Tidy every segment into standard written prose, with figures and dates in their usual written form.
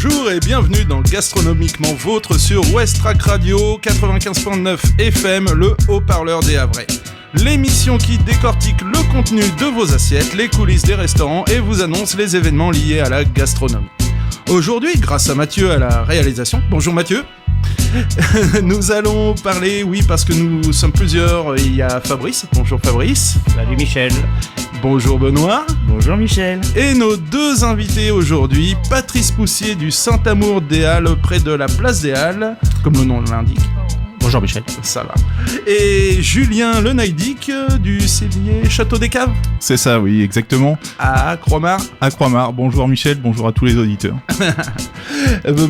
Bonjour et bienvenue dans Gastronomiquement Vôtre sur Westrack Radio 95.9 FM, le haut-parleur des Havrais. L'émission qui décortique le contenu de vos assiettes, les coulisses des restaurants et vous annonce les événements liés à la gastronomie. Aujourd'hui, grâce à Mathieu à la réalisation, bonjour Mathieu, nous allons parler, oui parce que nous sommes plusieurs, il y a Fabrice, bonjour Fabrice. Salut Michel. Bonjour Benoît. Bonjour Michel. Et nos deux invités aujourd'hui, Patrice Poussier du Saint-Amour des Halles près de la place des Halles, comme le nom l'indique. Bonjour Michel. Ça va. Et Julien Lenaidic du cellier Château des Caves. C'est ça, oui, exactement. À Croix-Mart. À Croix-Mart. Bonjour Michel, bonjour à tous les auditeurs.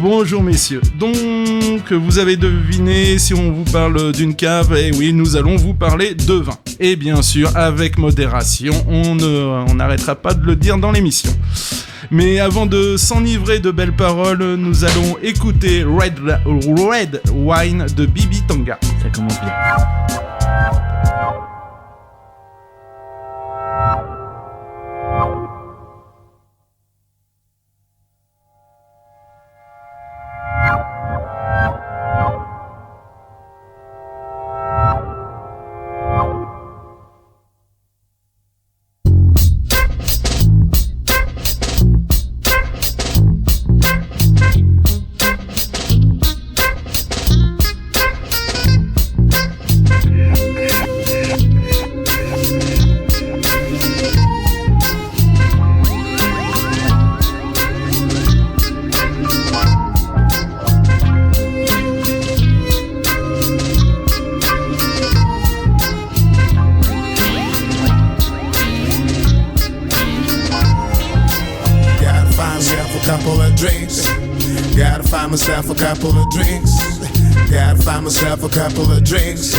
Bonjour messieurs. Donc, vous avez deviné si on vous parle d'une cave, et oui, nous allons vous parler de vin. Et bien sûr, avec modération, on n'arrêtera pas de le dire dans l'émission. Mais avant de s'enivrer de belles paroles, nous allons écouter Red Wine de Bibi Tonga. Ça commence bien. Myself a couple of drinks. Gotta find myself a couple of drinks.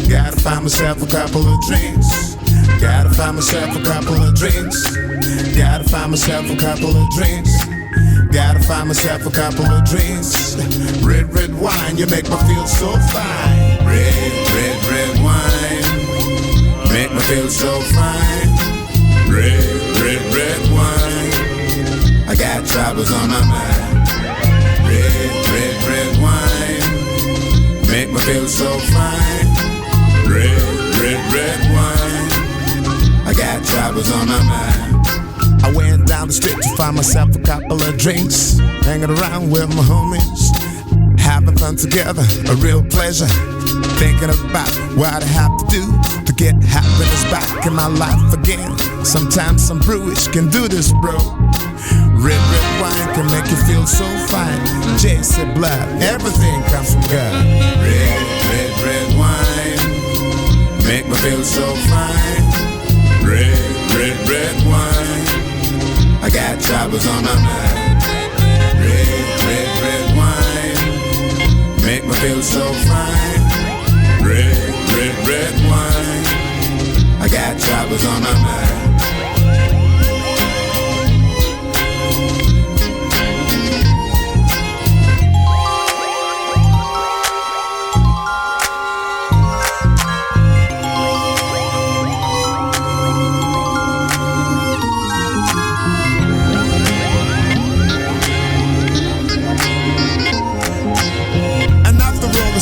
Gotta find myself a couple of drinks. Gotta find myself a couple of drinks. Gotta find myself a couple of drinks. Gotta find myself a couple of drinks. Red wine, you make me feel so fine. Red wine, make me feel so fine. Red wine, I got troubles on my mind. Red wine, make me feel so fine. Red wine, I got troubles on my mind. I went down the street to find myself a couple of drinks, hanging around with my homies, having fun together, a real pleasure. Thinking about what I have to do to get happiness back in my life again. Sometimes some brewish can do this, bro. Red wine can make you feel so fine. JC blood, everything comes from God. Red wine, make me feel so fine. Red wine, I got troubles on my mind. Red wine, make me feel so fine. Red wine, I got troubles on my mind.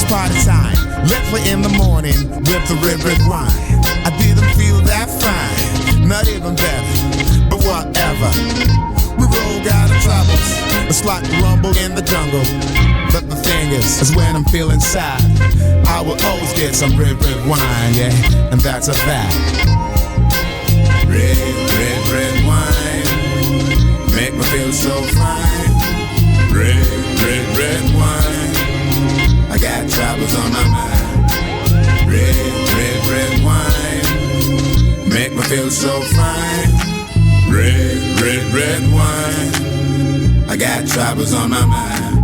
Party time, literally in the morning with the red wine. I didn't feel that fine, not even better, but whatever. We roll out of troubles, it's like a rumble in the jungle. But the thing is when I'm feeling sad, I will always get some red wine, yeah, and that's a fact. Red wine, make me feel so fine. Red wine, I got troubles on my mind. Red wine, make me feel so fine. Red wine, I got troubles on my mind.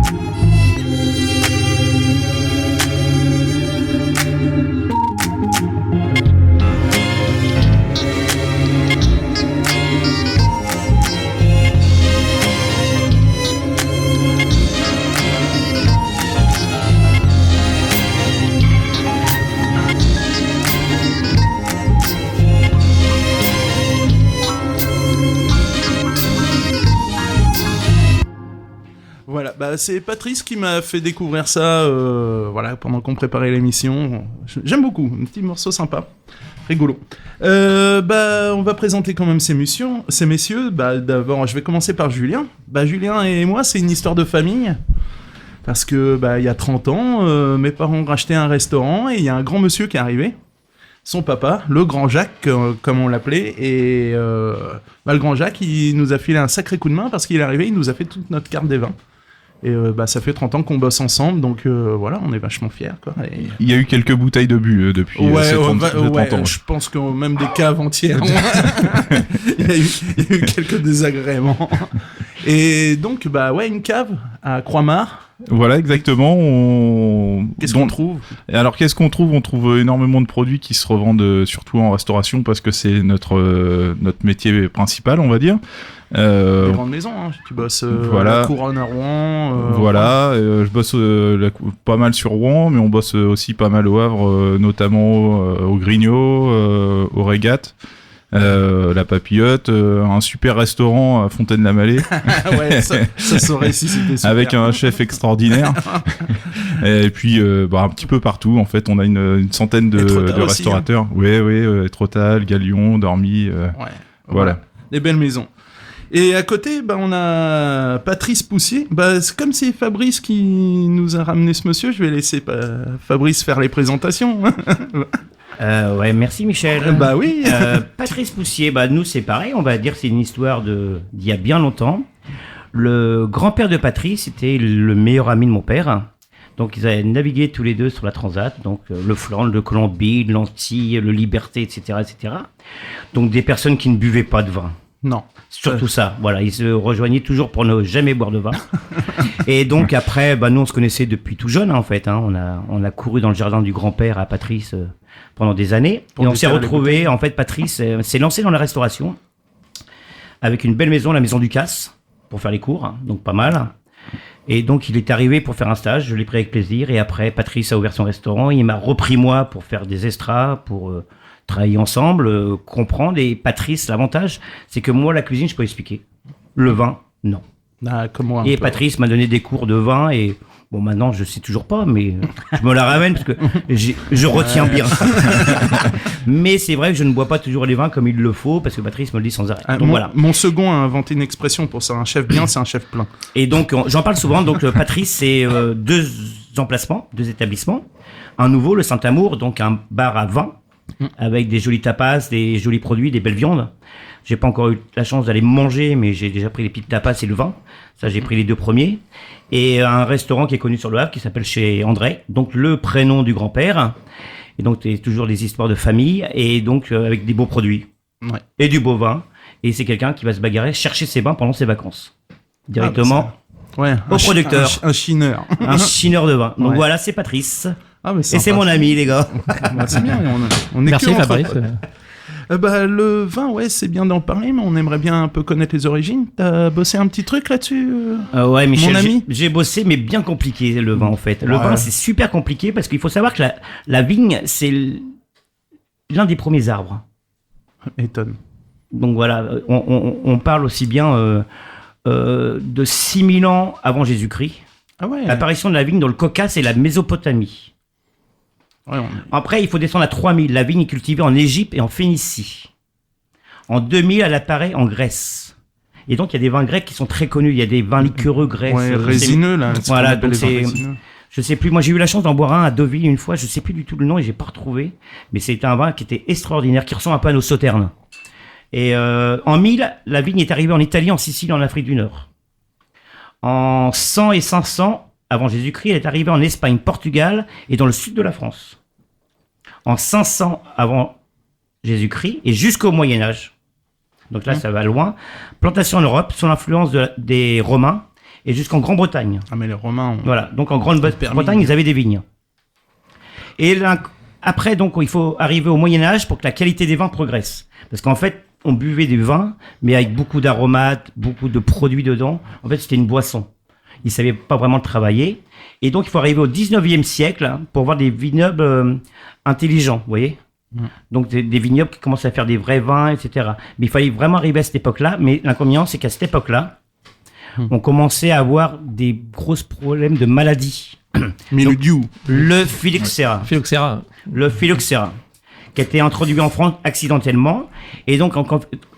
Voilà, c'est Patrice qui m'a fait découvrir ça pendant qu'on préparait l'émission. J'aime beaucoup, un petit morceau sympa, rigolo. On va présenter quand même ces messieurs. D'abord, je vais commencer par Julien. Julien et moi, c'est une histoire de famille. Parce que il y a 30 ans, mes parents ont racheté un restaurant et il y a un grand monsieur qui est arrivé. Son papa, le grand Jacques, comme on l'appelait, et le grand Jacques, il nous a filé un sacré coup de main parce qu'il est arrivé, il nous a fait toute notre carte des vins. Et ça fait 30 ans qu'on bosse ensemble, donc on est vachement fiers, quoi. Et... Il y a eu quelques bouteilles de bu depuis ces 30 ans. Je pense que même des caves entières. il y a eu quelques désagréments. Et donc, une cave à Croix-Mare. Voilà, exactement. Qu'est-ce qu'on trouve ? Alors, qu'est-ce qu'on trouve ? On trouve énormément de produits qui se revendent surtout en restauration parce que c'est notre métier principal, on va dire. Des grandes maisons, hein. Tu bosses la Couronne à Rouen. Je bosse pas mal sur Rouen, mais on bosse aussi pas mal au Havre, notamment au Grignot, au Régates. La Papillote, un super restaurant à Fontaine-la-Mallée. Ouais, ça saurait si c'était super. Avec un chef extraordinaire. Et puis, un petit peu partout, en fait, on a une centaine de restaurateurs. Hein. Oui, Étretat, Galion, Dormy. Voilà. Des belles maisons. Et à côté, on a Patrice Poussier. C'est comme c'est Fabrice qui nous a ramené ce monsieur. Je vais laisser Fabrice faire les présentations. Merci Michel. Oui. Patrice Poussier, nous c'est pareil, on va dire que c'est une histoire d'il y a bien longtemps. Le grand-père de Patrice était le meilleur ami de mon père. Donc ils avaient navigué tous les deux sur la Transat, donc le Flandre, le Colombie, l'Antilles, le Liberté, etc., etc. Donc des personnes qui ne buvaient pas de vin. Non. Surtout ça, voilà, ils se rejoignaient toujours pour ne jamais boire de vin. Et donc après, nous on se connaissait depuis tout jeune, en fait. On a couru dans le jardin du grand-père à Patrice pendant des années. Et on s'est retrouvés, en fait, Patrice s'est lancé dans la restauration avec une belle maison, la maison du Casse, pour faire les cours, donc pas mal. Et donc il est arrivé pour faire un stage, je l'ai pris avec plaisir. Et après, Patrice a ouvert son restaurant, il m'a repris moi pour faire des extras, pour... travailler ensemble, comprendre. Et Patrice, l'avantage, c'est que moi, la cuisine, je peux expliquer. Le vin, non. Comme moi. Et Patrice m'a donné des cours de vin et maintenant, je sais toujours pas, mais je me la ramène parce que je retiens bien. Mais c'est vrai que je ne bois pas toujours les vins comme il le faut parce que Patrice me le dit sans arrêt. Donc voilà. Mon second a inventé une expression pour ça. Un chef bien, c'est un chef plein. Et donc, j'en parle souvent. Donc, Patrice, c'est 2 emplacements, 2 établissements. Un nouveau, le Saint-Amour, donc un bar à vin. Avec des jolis tapas, des jolis produits, des belles viandes. J'ai pas encore eu la chance d'aller manger, mais j'ai déjà pris les petites tapas et le vin. Ça, j'ai pris les 2 premiers. Et un restaurant qui est connu sur le Havre, qui s'appelle chez André. Donc, le prénom du grand-père. Et donc, c'est toujours des histoires de famille. Et donc, avec des beaux produits. Ouais. Et du beau vin. Et c'est quelqu'un qui va se bagarrer, chercher ses vins pendant ses vacances. Directement au producteur. Un chineur. Un chineur de vin. Donc voilà, c'est Patrice. Et c'est mon ami, les gars. C'est bien, on est Merci Fabrice. Le vin, c'est bien d'en parler, mais on aimerait bien un peu connaître les origines. T'as bossé un petit truc là-dessus, ouais, Michel, mon ami. J'ai bossé, mais bien compliqué, le vin, en fait. Le vin, c'est super compliqué parce qu'il faut savoir que la vigne, c'est l'un des premiers arbres. Étonne. Donc voilà, on parle aussi bien de 6000 ans avant Jésus-Christ. Ah ouais. L'apparition de la vigne dans le Caucase et la Mésopotamie. Ouais, Après, il faut descendre à 3000. La vigne est cultivée en Égypte et en Phénicie. En 2000, elle apparaît en Grèce. Et donc, il y a des vins grecs qui sont très connus. Il y a des vins liquoreux grecs. Ouais, résineux, là. Voilà, donc c'est... Je sais plus, moi j'ai eu la chance d'en boire un à Deauville une fois, je sais plus du tout le nom et j'ai pas retrouvé. Mais c'était un vin qui était extraordinaire, qui ressemble un peu à nos sauternes. Et en 1000, la vigne est arrivée en Italie, en Sicile, en Afrique du Nord. En 100 et 500, avant Jésus-Christ, elle est arrivée en Espagne, Portugal et dans le sud de la France. En 500 avant Jésus-Christ et jusqu'au Moyen-Âge. Donc là, ça va loin. Plantation en Europe, sous l'influence des Romains et jusqu'en Grande-Bretagne. Ah, mais les Romains... Voilà, donc en Grande-Bretagne, ils avaient des vignes. Et là, après, donc, il faut arriver au Moyen-Âge pour que la qualité des vins progresse. Parce qu'en fait, on buvait des vins, mais avec beaucoup d'aromates, beaucoup de produits dedans. En fait, c'était une boisson. Ils ne savaient pas vraiment le travailler. Et donc, il faut arriver au 19e siècle pour voir des vignobles intelligents, vous voyez. Donc, des vignobles qui commencent à faire des vrais vins, etc. Mais il fallait vraiment arriver à cette époque-là. Mais l'inconvénient, c'est qu'à cette époque-là, ont commencé à avoir des gros problèmes de maladies. Mildiou. Le phylloxéra. Le phylloxéra, qui a été introduit en France accidentellement. Et donc,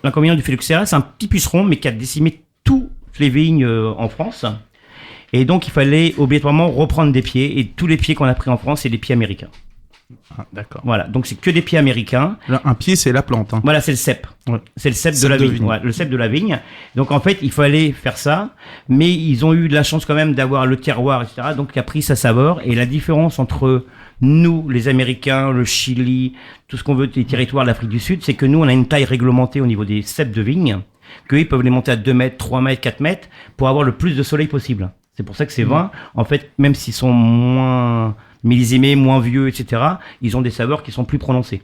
l'inconvénient du phylloxéra, c'est un petit puceron, mais qui a décimé toutes les vignes en France. Et donc, il fallait obligatoirement reprendre des pieds. Et tous les pieds qu'on a pris en France, c'est des pieds américains. Ah, d'accord. Voilà, donc c'est que des pieds américains. Là, un pied, c'est la plante. Hein. Voilà, c'est le cep. Ouais. C'est le cep de Cep la de vigne. vigne. Ouais, le cep de la vigne. Donc en fait, il fallait faire ça, mais ils ont eu de la chance quand même d'avoir le terroir, etc. Donc qui a pris sa saveur. Et la différence entre nous, les Américains, le Chili, tout ce qu'on veut des territoires de l'Afrique du Sud, c'est que nous, on a une taille réglementée au niveau des ceps de vigne, qu'eux, ils peuvent les monter à 2 mètres, 3 mètres, 4 mètres, pour avoir le plus de soleil possible. C'est pour ça que ces vins, en fait, même s'ils sont moins millésimés, moins vieux, etc., ils ont des saveurs qui sont plus prononcées.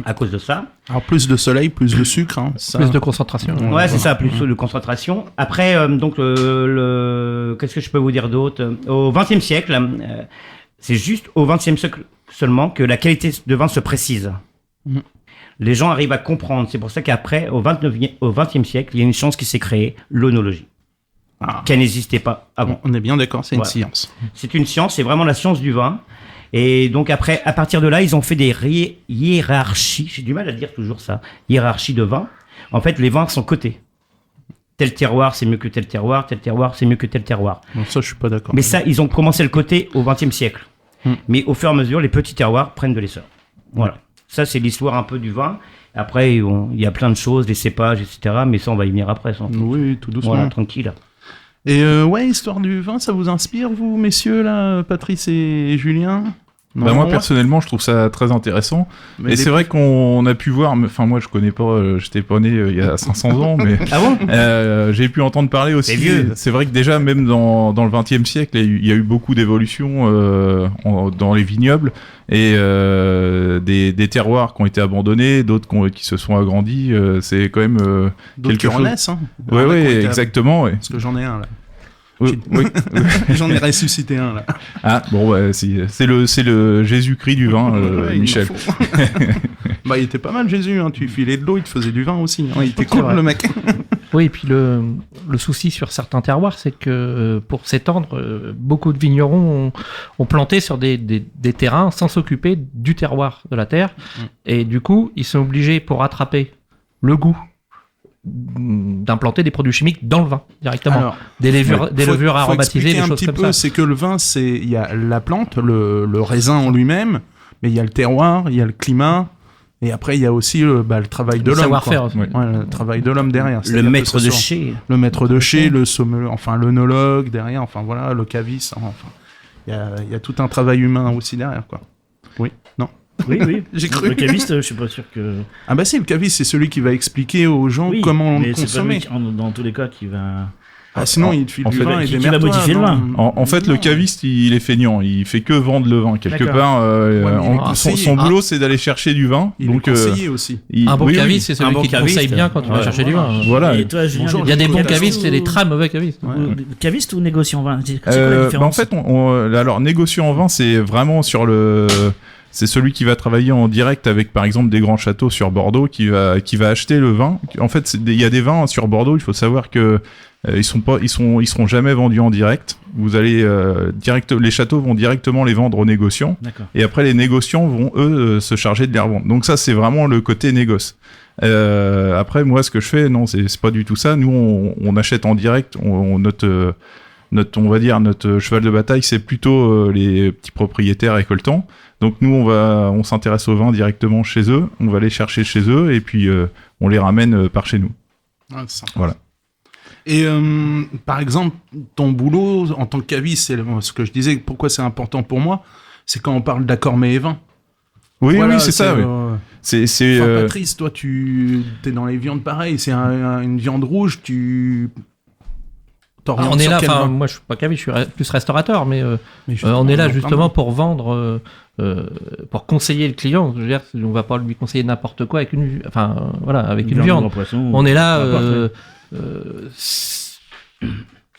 À cause de ça. Alors, plus de soleil, plus de sucre. Hein, ça... Plus de concentration. Ouais, c'est ça, plus de concentration. Après, donc, qu'est-ce que je peux vous dire d'autre ? Au XXe siècle, c'est juste au XXe siècle seulement que la qualité de vin se précise. Les gens arrivent à comprendre. C'est pour ça qu'après, au XXe siècle, il y a une science qui s'est créée, l'œnologie. Qui n'existait pas avant. On est bien d'accord, c'est une Voilà. science. C'est une science, c'est vraiment la science du vin. Et donc après, à partir de là, ils ont fait des hiérarchies. J'ai du mal à dire toujours ça. Hiérarchie de vin. En fait, les vins sont cotés. Tel terroir, c'est mieux que tel terroir. Tel terroir, c'est mieux que tel terroir. Donc ça, je suis pas d'accord. Mais ça, ils ont commencé le côté au XXe siècle. Mais au fur et à mesure, les petits terroirs prennent de l'essor. Voilà. Ça, c'est l'histoire un peu du vin. Après, il y a plein de choses, des cépages, etc. Mais ça, on va y venir après. Ça. Oui, tout doucement. Voilà, tranquille. Et ouais, histoire du vin, ça vous inspire, vous, messieurs, là, Patrice et Julien? Bah moi personnellement je trouve ça très intéressant et c'est vrai qu'on a pu voir, enfin moi je connais pas, j'étais pas né il y a 500 ans mais Ah bon j'ai pu entendre parler aussi. C'est vieux. C'est vrai que déjà même dans le XXe siècle il y a eu beaucoup d'évolutions dans les vignobles et des terroirs qui ont été abandonnés, d'autres qui se sont agrandis, c'est quand même D'autres qui quelque chose. renaissent, hein. Ouais exactement ouais. Parce que j'en ai un, là. Oui. J'en ai ressuscité un, là. Ah bon ouais, c'est le Jésus-Christ du vin, Ouais, il Michel. m'en faut. Bah, il était pas mal, Jésus, hein. Tu filais de l'eau, il te faisait du vin aussi. Hein. Il était cool, vrai. le mec. Oui, et puis le souci sur certains terroirs, c'est que pour s'étendre, beaucoup de vignerons ont planté sur des terrains sans s'occuper du terroir de la terre. Et du coup, ils sont obligés, pour rattraper le goût, d'implanter des produits chimiques dans le vin directement. Alors, des levures aromatisées, des choses expliquer comme un petit peu, ça. c'est que le vin, il y a la plante, le raisin en lui-même, mais il y a le terroir, il y a le climat, et après il y a aussi le travail de Le l'homme. savoir-faire quoi. aussi. Ouais. Ouais, le travail de l'homme derrière. Le C'est-à-dire maître que ce de soit chez. le maître de chez, le sommelier, enfin l'œnologue derrière, enfin voilà, le caviste, hein, enfin il y a tout un travail humain aussi derrière, quoi. Oui, non. Oui, oui. J'ai cru. Le caviste, je suis pas sûr que. Ah bah si, le caviste, c'est celui qui va expliquer aux gens Oui, comment mais le c'est pas lui consommer. qui, dans tous les cas, qui va. Ah, sinon, il te file en du fait, vin et qui des va merdes. modifier le vin. En fait, le caviste, il est feignant. Il fait que vendre le vin. Quelque D'accord. part, Ouais, mais il est son conseillé. boulot, c'est d'aller chercher du vin. Il donc, est conseillé aussi. Un bon oui, caviste, c'est celui Un bon qui te caviste, conseille bien quand tu vas ouais, chercher du vin. Voilà. Et toi, Julien, Bonjour, Il y a des bons caviste cavistes et des très mauvais cavistes. Ouais. Caviste ou négociant vin C'est quoi la en différence fait, alors négociant en vin, c'est vraiment sur le. C'est celui qui va travailler en direct avec, par exemple, des grands châteaux sur Bordeaux, qui va acheter le vin. En fait, il y a des vins sur Bordeaux. Il faut savoir que ils seront jamais vendus en direct. Vous allez les châteaux vont directement les vendre aux négociants. D'accord. Et après, les négociants vont, eux, se charger de les revendre. Donc ça, c'est vraiment le côté négoce. Après, moi, ce que je fais, non, c'est pas du tout ça. Nous, on achète en direct. Notre cheval de bataille, c'est plutôt les petits propriétaires récoltants. Donc nous, on s'intéresse au vin directement chez eux. On va les chercher chez eux et puis on les ramène par chez nous. Ah, c'est sympa. Voilà. Et par exemple, ton boulot en tant que caviste, c'est ce que je disais, pourquoi c'est important pour moi, c'est quand on parle d'accord mets et vin. Oui, Voilà, oui, c'est ça. Oui. C'est Enfin, Patrice, toi, t'es dans les viandes pareil. C'est une viande rouge, tu t'orientes On est sur là, quel vin moi je suis pas caviste, je suis plus restaurateur, mais Mais justement, on est là plein de justement vins. pour vendre, pour conseiller le client. Je veux dire, on va pas lui conseiller n'importe quoi avec une viande. On est là,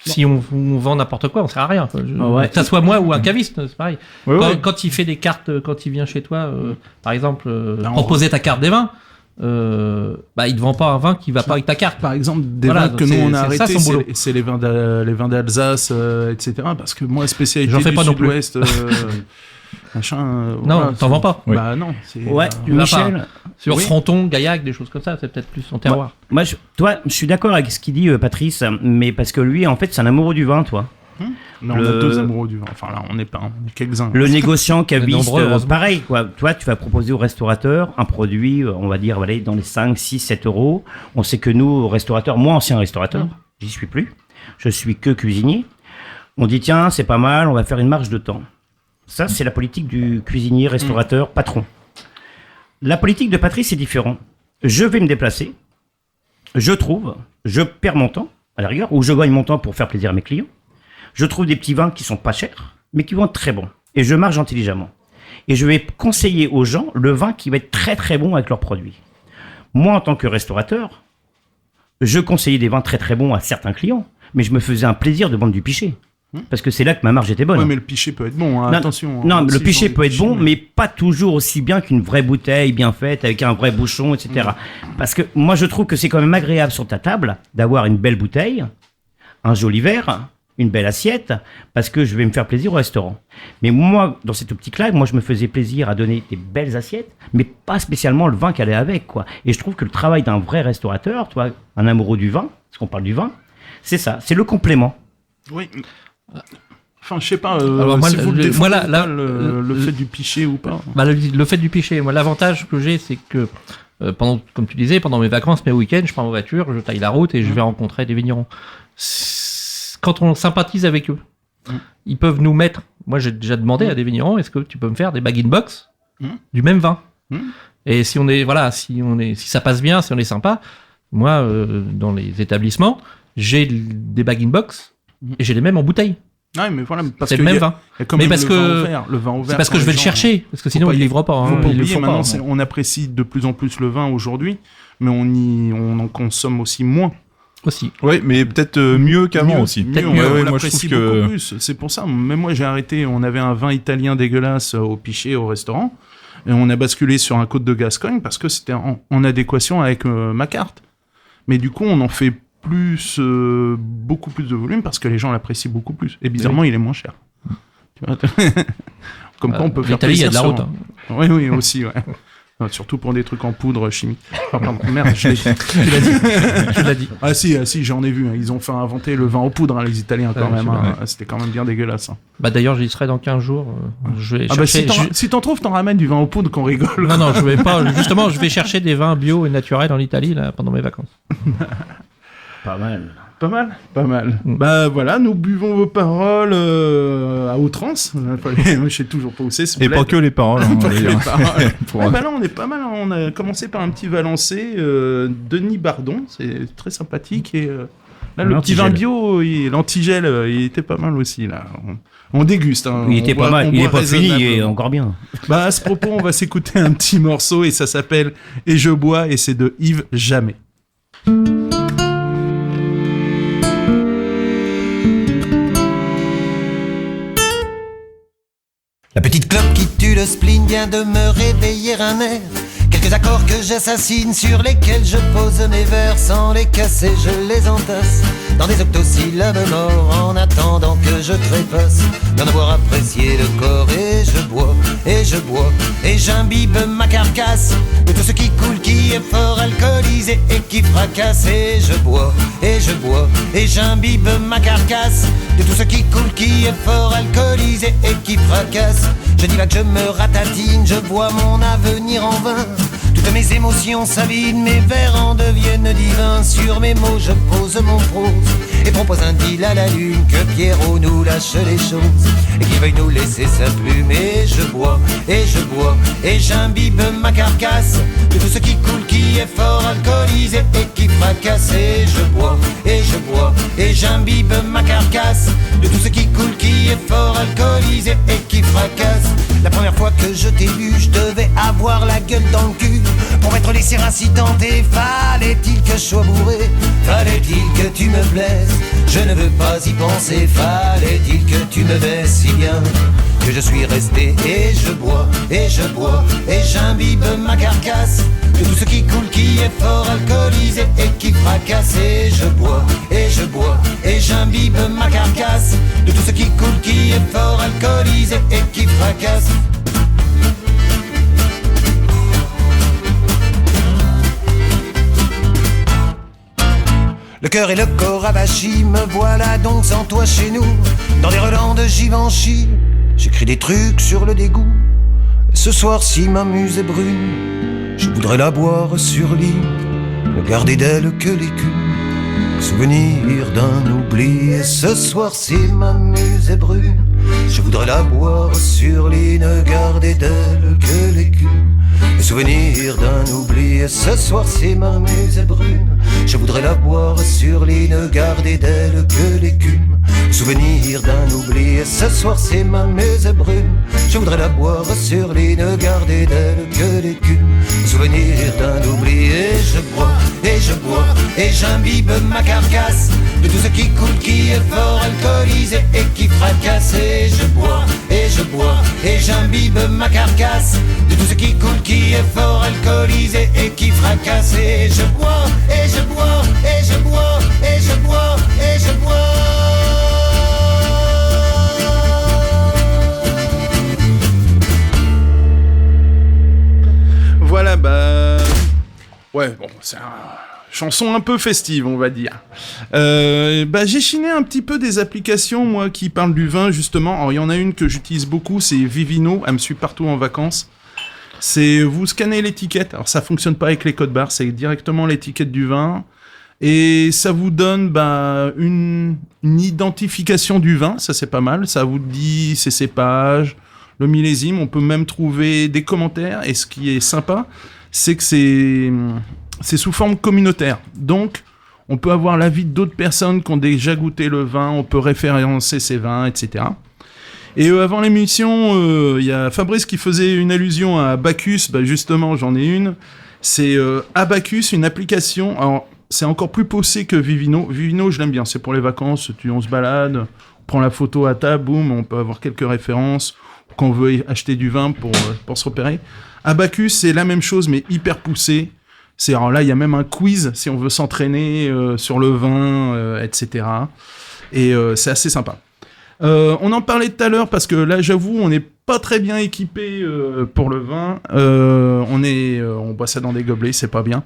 si on vend n'importe quoi, on sert à rien. Ouais. Que ça soit moi ou un caviste, c'est pareil. Ouais, ouais. Quand il fait des cartes, quand il vient chez toi, par exemple, Non. proposer ta carte des vins, il te vend pas un vin qui va pas avec ta carte. Par exemple, des Voilà, vins que donc nous on a c'est ça, arrêtés, son boulot. c'est les vins d'Alsace, etc. Parce que moi, spécialité J'en fais du pas non plus. Sud-Ouest, machin. Non, voilà, t'en vends pas. Oui. Bah non. Ouais, Tu vas Michel. Sur Oui. Fronton, Gaillac, des choses comme ça, c'est peut-être plus son terroir. Moi, je suis d'accord avec ce qu'il dit, Patrice, mais parce que lui, en fait, c'est un amoureux du vin, toi. Non, on a 2 amoureux du vin. Enfin là, on est quelques-uns. Le négociant caviste, nombreux, heureusement. pareil, quoi. Toi, tu vas proposer au restaurateur un produit, on va dire, voilà, dans les 5, 6, 7 euros. On sait que nous, restaurateurs, moi, ancien restaurateur, j'y suis plus. Je suis que cuisinier. On dit, tiens, c'est pas mal, on va faire une marge de temps. Ça, c'est la politique du cuisinier, restaurateur, patron. La politique de Patrice est différente. Je vais me déplacer, je trouve, je perds mon temps, à la rigueur, ou je gagne mon temps pour faire plaisir à mes clients. Je trouve des petits vins qui sont pas chers, mais qui vont être très bons. Et je marche intelligemment. Et je vais conseiller aux gens le vin qui va être très très bon avec leurs produits. Moi, en tant que restaurateur, je conseillais des vins très très bons à certains clients, mais je me faisais un plaisir de vendre du pichet. Parce que c'est là que ma marge était bonne. Ouais, mais le pichet peut être bon, hein, Non, attention. Non, hein, le si pichet j'en ai peut être pichet, bon, mais pas toujours aussi bien qu'une vraie bouteille bien faite, avec un vrai bouchon, etc. Parce que moi, je trouve que c'est quand même agréable sur ta table d'avoir une belle bouteille, un joli verre, une belle assiette, parce que je vais me faire plaisir au restaurant. Mais moi, dans cette optique-là, moi, je me faisais plaisir à donner des belles assiettes, mais pas spécialement le vin qui allait avec, quoi. Et je trouve que le travail d'un vrai restaurateur, toi, un amoureux du vin, parce qu'on parle du vin, c'est ça, c'est le complément. Oui. Enfin, je sais pas. Alors, moi, si vous le moi, défendez là, pas, le fait du pichet ou pas. Le fait du pichet, moi, l'avantage que j'ai, c'est que comme tu disais, pendant mes vacances, mes week-ends, je prends ma voiture, je taille la route et je vais rencontrer des vignerons. Quand on sympathise avec eux, ils peuvent nous mettre. Moi, j'ai déjà demandé à des vignerons, est-ce que tu peux me faire des bag-in-box du même vin? Et si ça passe bien, si on est sympa, moi, dans les établissements, j'ai des bag-in-box et j'ai les mêmes en bouteille. Ouais, mais voilà, parce C'est que le même y a- vin. y a quand Mais même parce le que vin ouvert, c'est parce que quand je vais les le gens- chercher, parce que sinon pas ils y- livrent pas. Faut hein, pas ils le oublier, font maintenant, pas. on apprécie de plus en plus le vin aujourd'hui, mais on en consomme aussi moins. Aussi. Ouais, mais peut-être mieux qu'avant aussi. Mieux, Ouais, on ouais, moi je l'apprécie trouve que beaucoup plus. C'est pour ça, même moi j'ai arrêté, on avait un vin italien dégueulasse au pichet au restaurant, et on a basculé sur un Côte de Gascogne parce que c'était en adéquation avec ma carte. Mais du coup, on en fait beaucoup plus de volume parce que les gens l'apprécient beaucoup plus. Et bizarrement, il est moins cher. Tu vois, comme quoi on peut faire L'Italie, il y a de la plaisir route. sur- Oui, oui, aussi, ouais. Surtout pour des trucs en poudre chimique. Oh, pardon, merde, je l'ai dit. Tu l'as dit. Ah si, j'en ai vu. Hein. Ils ont fait inventer le vin en poudre, hein, les Italiens, quand Ouais, même. c'est Hein. vrai. C'était quand même bien dégueulasse. Hein. Bah d'ailleurs, j'y serai dans 15 jours. Je vais Ah bah, chercher. si t'en trouves, t'en ramènes du vin en poudre qu'on rigole. Non, je vais pas. Justement, je vais chercher des vins bio et naturels en Italie là pendant mes vacances. Pas mal. Pas mal, pas mal. Bah voilà, nous buvons vos paroles à outrance. Je sais toujours pas où c'est ce Et bled. pas que les paroles. hein, Pas que les d'ailleurs. paroles. Pour- Ouais, bah là, on est pas mal. Hein. On a commencé par un petit Valençay, Denis Bardon, c'est très sympathique. Et là, le petit vin bio, l'antigel, il était pas mal aussi. Là, on déguste. Hein. Il était On pas boit- mal, on il est boit pas fini, il est raisonnablement. encore bien. Bah à ce propos, on va s'écouter un petit morceau et ça s'appelle Et je bois et c'est de Yves Jamais. La petite clope qui tue le spleen vient de me réveiller un air. Quelques accords que j'assassine, sur lesquels je pose mes vers. Sans les casser, je les entasse dans des octosyllabes morts, en attendant que je trépasse d'en avoir apprécié le corps. Et je bois, et je bois, et j'imbibe ma carcasse de tout ce qui coule, qui est fort alcoolisé et qui fracasse. Et je bois, et je bois, et j'imbibe ma carcasse de tout ce qui coule, qui est fort alcoolisé et qui fracasse. Je dis là que je me ratatine, je vois mon avenir en vain. Toutes mes émotions s'avident, mes vers en deviennent divins. Sur mes mots je pose mon prose et propose un deal à la lune, que Pierrot nous lâche les choses et qu'il veuille nous laisser sa plume. Et je bois, et je bois, et j'imbibe ma carcasse de tout ce qui coule, qui est fort alcoolisé et qui fracasse. Et je bois, et je bois, et j'imbibe ma carcasse de tout ce qui coule, qui est fort alcoolisé et qui fracasse. La première fois que je t'ai vu, je devais avoir la gueule dans le cul pour mettre les serres incitantes. Et fallait-il que je sois bourré? Fallait-il que tu me blesses? Je ne veux pas y penser. Fallait-il que tu me baisses si bien que je suis resté. Et je bois, et je bois, et j'imbibe ma carcasse de tout ce qui coule, qui est fort alcoolisé et qui fracasse. Et je bois, et je bois, et j'imbibe ma carcasse de tout ce qui coule, qui est fort alcoolisé et qui fracasse. Le cœur et le corps avachis, me voilà donc sans toi chez nous, dans des relents de Givenchy. J'écris des trucs sur le dégoût. Ce soir-ci ma muse est brune, je voudrais la boire sur lit, ne garder d'elle que l'écume, souvenir d'un oubli. Et ce soir-ci ma muse est brune, je voudrais la boire sur lit, ne garder d'elle que l'écume, souvenir d'un oubli. Et ce soir-ci ma muse est brune, je voudrais la boire sur lit, ne garder d'elle que l'écume, souvenir d'un oubli. Et ce soir-ci ma muse est brune, je voudrais la boire sur lit, ne garder d'elle que l'écume, souvenir d'un oubli. Et je bois, et je bois, et j'imbibe ma carcasse de tout ce qui coule, qui est fort alcoolisé et qui fracasse. Et je bois, et je bois, et j'imbibe ma carcasse de tout ce qui coule, qui est fort alcoolisé et qui fracasse. Et je bois, et je bois, et je bois, et je bois, et je bois. Voilà, bah... Ouais, bon, c'est une chanson un peu festive, on va dire. J'ai chiné un petit peu des applications, moi, qui parlent du vin, justement. Alors, il y en a une que j'utilise beaucoup, c'est Vivino. Elle me suit partout en vacances. C'est, vous scannez l'étiquette. Alors, ça fonctionne pas avec les codes barres, c'est directement l'étiquette du vin. Et ça vous donne une identification du vin, ça c'est pas mal. Ça vous dit ses cépages, le millésime. On peut même trouver des commentaires. Et ce qui est sympa, c'est que c'est sous forme communautaire. Donc, on peut avoir l'avis d'autres personnes qui ont déjà goûté le vin. On peut référencer ces vins, etc. Et avant l'émission, il y a Fabrice qui faisait une allusion à Abacus. Bah justement, j'en ai une. C'est Abacus, une application. Alors, c'est encore plus poussé que Vivino. Vivino, je l'aime bien. C'est pour les vacances. On se balade, on prend la photo à table, boum, on peut avoir quelques références quand on veut acheter du vin pour se repérer. Abacus, c'est la même chose, mais hyper poussé. Alors là, il y a même un quiz si on veut s'entraîner sur le vin, etc. Et c'est assez sympa. On en parlait tout à l'heure parce que là, j'avoue, on n'est pas très bien équipé pour le vin. On boit ça dans des gobelets, c'est pas bien.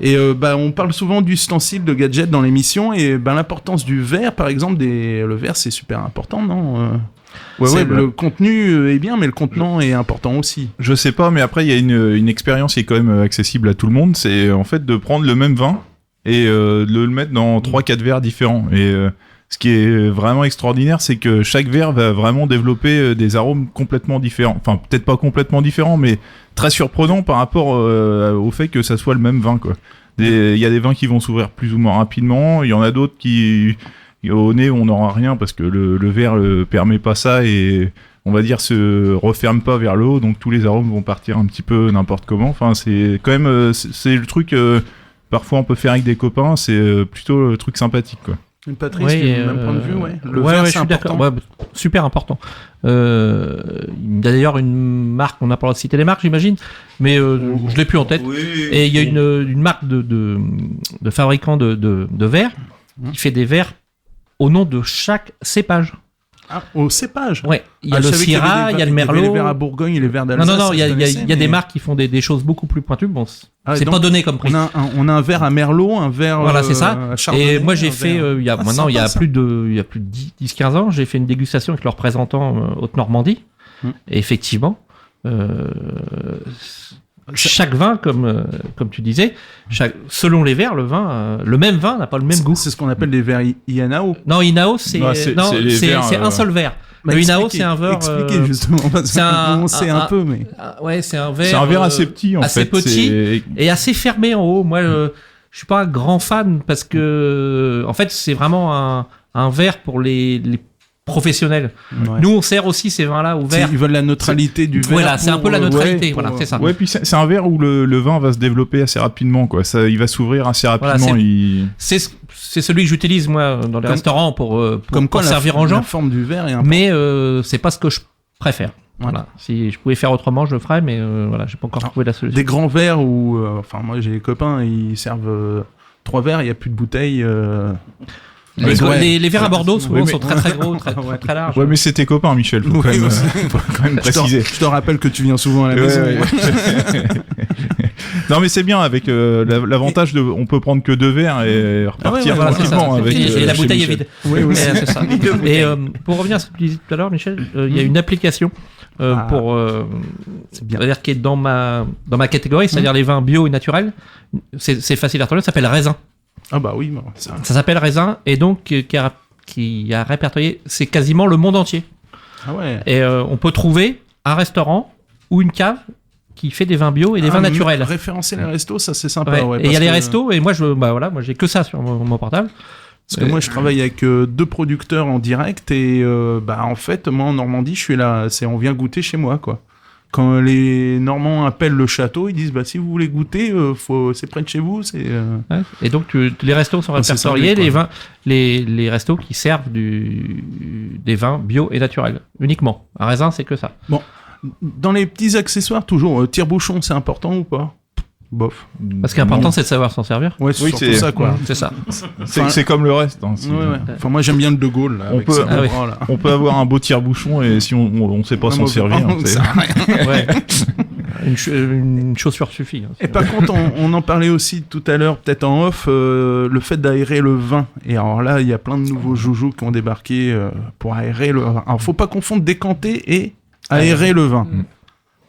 Et on parle souvent d'ustensiles, de gadgets dans l'émission, et l'importance du verre, par exemple, le verre, c'est super important, non Le contenu est bien, mais le contenant est important aussi. Je sais pas, mais après, il y a une expérience qui est quand même accessible à tout le monde. C'est en fait de prendre le même vin et de le mettre dans 3-4 verres différents. Et ce qui est vraiment extraordinaire, c'est que chaque verre va vraiment développer des arômes complètement différents. Enfin, peut-être pas complètement différents, mais très surprenants par rapport au fait que ça soit le même vin, quoi. Il y a des vins qui vont s'ouvrir plus ou moins rapidement. Il y en a d'autres qui... Au nez, on n'aura rien parce que le verre permet pas ça et on va dire se referme pas vers le haut, donc tous les arômes vont partir un petit peu n'importe comment. Enfin, c'est quand même c'est le truc. Parfois, on peut faire avec des copains. C'est plutôt le truc sympathique, quoi. Patrice, qui a le même point de vue, ouais. Le verre, c'est important. Ouais, super important. Il y a d'ailleurs une marque, on n'a pas le droit de citer les marques, j'imagine, mais je l'ai plus en tête. Oui, et il y a une marque de fabricant de verres qui fait des verres au nom de chaque cépage. Ah, au cépage. Ouais. Il y a le Syrah, il y a le Merlot. Il y a les verres à Bourgogne et les verres d'Alsace. Non, il y a des marques qui font des choses beaucoup plus pointues. Bon, c'est pas donné comme prix. On a un verre à Merlot, un verre voilà, c'est ça. À Chardonnay. Et moi, j'ai fait, il y a plus de 10-15 ans, j'ai fait une dégustation avec le représentant Haute-Normandie. Et effectivement, chaque vin, comme tu disais, selon les verres, le même vin n'a pas le même goût. C'est ce qu'on appelle des verres INAO. Non, INAO, c'est un seul verre. Le INAO, c'est un verre. Expliquez justement, parce qu'on sait un peu, mais. Ouais, c'est un verre. C'est un verre assez petit, en fait. Assez petit et assez fermé en haut. Moi, je suis pas un grand fan parce que, en fait, c'est vraiment un verre pour les professionnels. Ouais. Nous, on sert aussi ces vins-là au verre. Ils veulent la neutralité du verre. Voilà, c'est un peu la neutralité. Voilà, c'est ça. Ouais, puis c'est un verre où le vin va se développer assez rapidement, quoi. Il va s'ouvrir assez rapidement. Voilà, c'est celui que j'utilise, moi, dans les restaurants pour servir en gens. La forme du verre est importante. Mais c'est pas ce que je préfère. Voilà. Si je pouvais faire autrement, je le ferais, mais voilà, j'ai pas encore trouvé la solution. Des grands verres où, moi j'ai des copains, ils servent 3 verres, il n'y a plus de bouteilles. Les verres à Bordeaux, souvent, mais- sont très gros, très larges. Ouais, mais c'est tes copains, Michel. Faut quand même préciser. Je te rappelle que tu viens souvent à la maison. Ouais. Non, mais c'est bien avec l'avantage de, on peut prendre que 2 verres et repartir Voilà, c'est ça. tranquillement avec. Et la chez bouteille est Michel. vide. Oui, oui. C'est ça. Et pour revenir à ce que tu disais tout à l'heure, Michel, il y a une application pour c'est-à-dire qui est dans ma catégorie, c'est-à-dire les vins bio et naturels. C'est facile à retrouver, ça s'appelle Raisin. Ah bah oui, bon, ça. Ça s'appelle Raisin et donc qui a répertorié, c'est quasiment le monde entier. Ah ouais. Et on peut trouver un restaurant ou une cave qui fait des vins bio et des vins naturels. Référencer les restos, ça c'est sympa. Ouais. Ouais, et il y a parce les que- restos et moi j'ai que ça sur mon portable. Parce que moi, je travaille avec 2 producteurs en direct et en fait, moi en Normandie, je suis là, on vient goûter chez moi, quoi. Quand les Normands appellent le château, ils disent si vous voulez goûter, c'est près de chez vous. Ouais. Et donc les restos sont C'est répertoriés, sérieux, les quoi. vins, les restos qui servent des vins bio et naturels uniquement. Un raisin, c'est que ça. Dans les petits accessoires, toujours, tire-bouchon, c'est important ou pas? Bof. Parce qu'important, c'est de savoir s'en servir. Ouais, c'est Oui, surtout c'est- ça, quoi. C'est ça. C'est comme le reste. Hein, Ouais, ouais. Enfin, moi, j'aime bien le De Gaulle, là. On avec peut- ses Ah gros oui. bras, là. On peut avoir un beau tire-bouchon et si on sait pas s'en servir. Non, c'est- ça a rien. Ouais. une chaussure suffit. Hein. Et par contre, on en parlait aussi tout à l'heure, peut-être en off, le fait d'aérer le vin. Et alors là, il y a plein de nouveaux joujoux qui ont débarqué pour aérer le vin. Alors, faut pas confondre décanter et aérer le vin.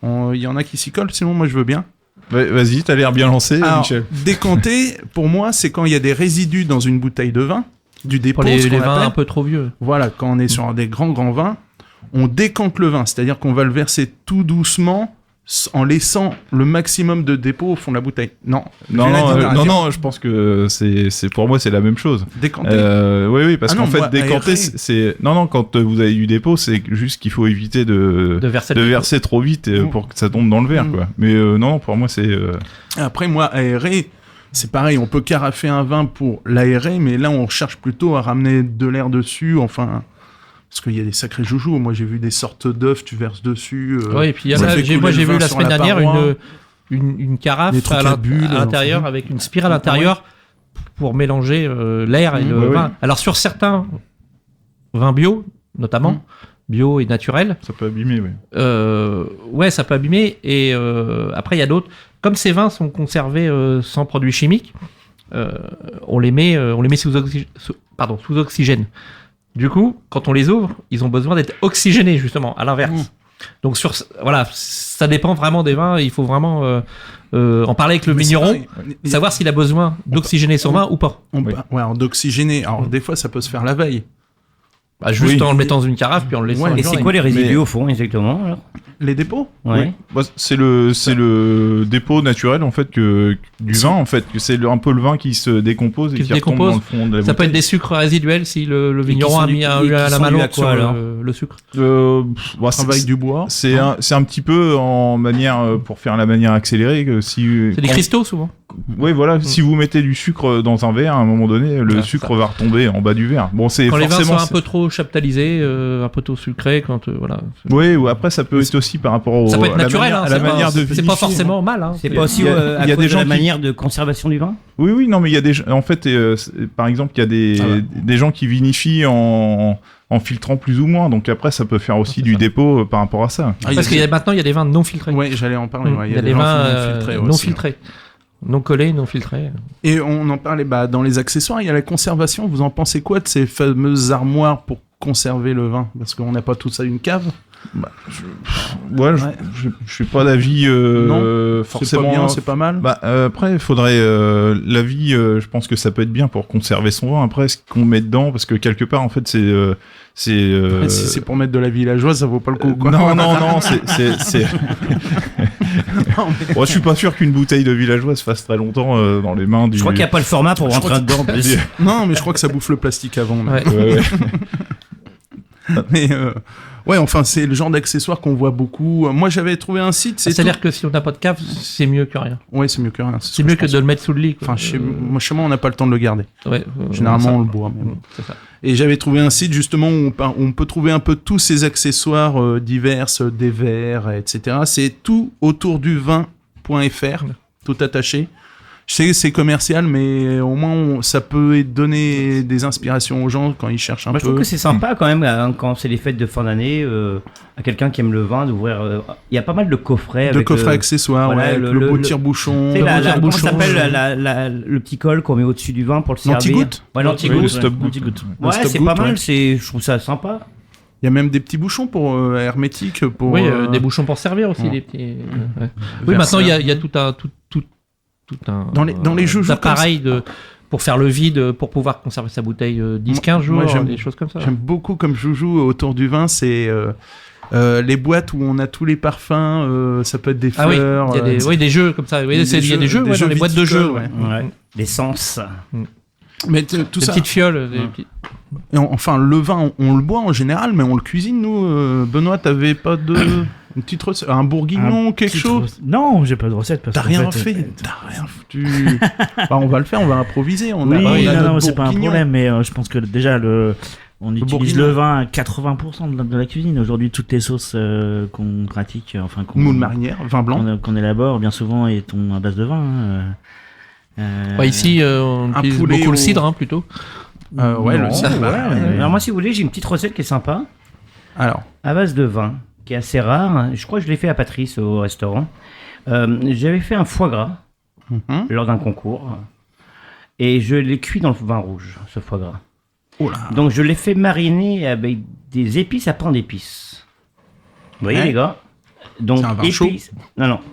Il y en a qui s'y collent, sinon moi je veux bien. Vas-y, t'as l'air bien lancé, Alors, Michel. décanter, pour moi, c'est quand il y a des résidus dans une bouteille de vin, du dépôt, Pour les ce qu'on vins appelle. un peu trop vieux. Voilà, quand on est sur des grands vins, on décante le vin, c'est-à-dire qu'on va le verser tout doucement en laissant le maximum de dépôt au fond de la bouteille. Non, Non, je pense que c'est pour moi c'est la même chose. Décanter. Oui, parce Ah non, qu'en fait moi, décanter, aérer. c'est non quand vous avez du dépôt, c'est juste qu'il faut éviter de verser le verser trop vite pour que ça tombe dans le verre, Mm. quoi. Mais non, pour moi c'est Après, moi, aérer, c'est pareil, on peut carafer un vin pour l'aérer, mais là, on cherche plutôt à ramener de l'air dessus, enfin... Parce qu'il y a des sacrés joujoux. Moi, j'ai vu des sortes d'œufs, tu verses dessus. Oui, et puis il y a ça là, fait couler moi le j'ai vin vu la sur semaine la dernière paroi. une carafe Des trucs à à bulles, l'intérieur enfin. avec une spirale à l'intérieur pour mélanger l'air et le Ouais, vin. ouais. Alors sur certains vins bio, notamment bio et naturels, ça peut abîmer, oui. ouais, ça peut abîmer. Et après, il y a d'autres. Comme ces vins sont conservés sans produits chimiques, on les met sous oxygène. Du coup, quand on les ouvre, ils ont besoin d'être oxygénés, justement, à l'inverse. Donc, voilà, ça dépend vraiment des vins. Il faut vraiment en parler avec le Mais c'est vigneron, pareil. savoir s'il a besoin d'oxygéner son vin ou pas. Ouais, alors d'oxygéner. Alors, des fois, ça peut se faire la veille. Bah, juste Oui. en le mettant dans une carafe, puis en le laissant. Ouais, une Et journée. c'est quoi les résidus Mais- au fond exactement alors Les dépôts Ouais. Bah, c'est le dépôt naturel en fait du vin en fait, que c'est un peu le vin qui se décompose et Qui qui se retombe décompose. dans le fond de la Ça peut être bouteille. des sucres résiduels si le vigneron sont a mis dus- eu et qui la sont main dus à lourde sur quoi, alors le sucre. Bah, Travail c'est- du bois. c'est un petit peu en manière pour faire la manière accélérée que si C'est des quand- cristaux souvent. Oui, voilà, si vous mettez du sucre dans un verre, à un moment donné, le Ouais, sucre ça. va retomber en bas du verre. Bon, c'est Quand les vins forcément. sont un peu trop chaptalisés, un peu trop sucrés, quand voilà. Oui, ou après ça peut être aussi par rapport Ça peut être à la naturel, manière, hein, à la c'est pas- manière de c'est pas vinifier. forcément mal. Hein. C'est pas aussi il y a- à il y a cause des de la gens qui- manière de conservation du vin Oui, non, mais il y a des en fait, par exemple, il y a des gens qui vinifient en filtrant plus ou moins. Donc après, ça peut faire aussi C'est du ça. dépôt par rapport à ça. Ah, Parce maintenant il y a des vins non filtrés. Ouais, j'allais en parler. ouais, Il y a des gens vins qui sont filtrés non aussi. filtrés, non collés, non filtrés. Et on en parlait dans les accessoires, il y a la conservation. Vous en pensez quoi de ces fameuses armoires pour conserver le vin? Parce qu'on n'a pas tout ça une cave. Ouais, je suis pas d'avis Non, forcément. C'est pas bien, c'est pas mal. Bah, après, il faudrait l'avis. Je pense que ça peut être bien pour conserver son vin. Après, ce qu'on met dedans, parce que quelque part, en fait, c'est Si c'est pour mettre de la villageoise, ça vaut pas le coup. Quoi. non, c'est. Bon, je suis pas sûr qu'une bouteille de villageoise fasse très longtemps dans les mains du. Je crois qu'il n'y a pas le format pour rentrer dedans. en plus. Non, mais je crois que ça bouffe le plastique avant. là. Ouais. Ouais, ouais. Mais ouais, enfin, c'est le genre d'accessoire qu'on voit beaucoup. Moi, j'avais trouvé un site. C'est-à-dire que si on n'a pas de cave, c'est mieux que rien. Ouais, c'est mieux que rien. C'est mieux que de le mettre sous le lit. Enfin, chez moi, on n'a pas le temps de le garder. Ouais, Généralement, on le boit. Mais bon. C'est ça. Et j'avais trouvé un site justement où on peut trouver un peu tous ces accessoires divers, des verres, etc. C'est tout autour du vin.fr, tout attaché. Je sais que c'est commercial, mais au moins ça peut donner des inspirations aux gens quand ils cherchent un peu. Je trouve que c'est sympa quand même, quand c'est les fêtes de fin d'année, à quelqu'un qui aime le vin, d'ouvrir. Il y a pas mal de coffrets. De coffrets accessoires, voilà, ouais, le beau tire-bouchon. Tu sais, comment ça s'appelle le petit col qu'on met au-dessus du vin pour le servir? L'anti-goutte. Ouais, l'anti-goutte. Le stop-goutte. Ouais, stop c'est goutte, pas mal, ouais. je trouve ça sympa. Il y a même des petits bouchons pour hermétiques. Pour, Oui, des bouchons pour servir aussi. Des petits, ouais. Oui, maintenant il y a tout un dans les jeux appareils pour faire le vide, pour pouvoir conserver sa bouteille 10-15 jours, des choses comme ça. J'aime beaucoup comme joujou autour du vin, c'est les boîtes où on a tous les parfums, ça peut être des fleurs. Ah oui, il y a des jeux comme ça. Oui, il y a des jeux dans les boîtes de jeux. Ouais. L'essence. Mais tout des ça. petites fioles. Et enfin, le vin, on le boit en général, mais on le cuisine, nous. Benoît, t'avais pas de. Une petite recette, un bourguignon, quelque chose? Non, j'ai pas de recette. Parce T'as qu'en rien fait. fait, t'as rien foutu. Bah, on va le faire, on va improviser. On Oui, a non, notre c'est pas un bourguignon. problème, mais je pense que déjà on utilise bourguignon. le vin à 80% de la cuisine. Aujourd'hui, toutes les sauces qu'on pratique, enfin Moule marinière, vin blanc. qu'on élabore, bien souvent, sont à base de vin. Ici, on utilise poulet beaucoup le au- cidre, plutôt. Ouais, le Non, cidre. ouais, mais- Alors moi, si vous voulez, j'ai une petite recette qui est sympa, Alors, à base de vin, qui est assez rare. Je crois que je l'ai fait à Patrice au restaurant. J'avais fait un foie gras lors d'un concours, et je l'ai cuit dans le vin rouge, ce foie gras. oh là. Donc je l'ai fait mariner avec des épices à pain d'épices. Vous voyez Ouais. les gars? Donc C'est un vin chaud.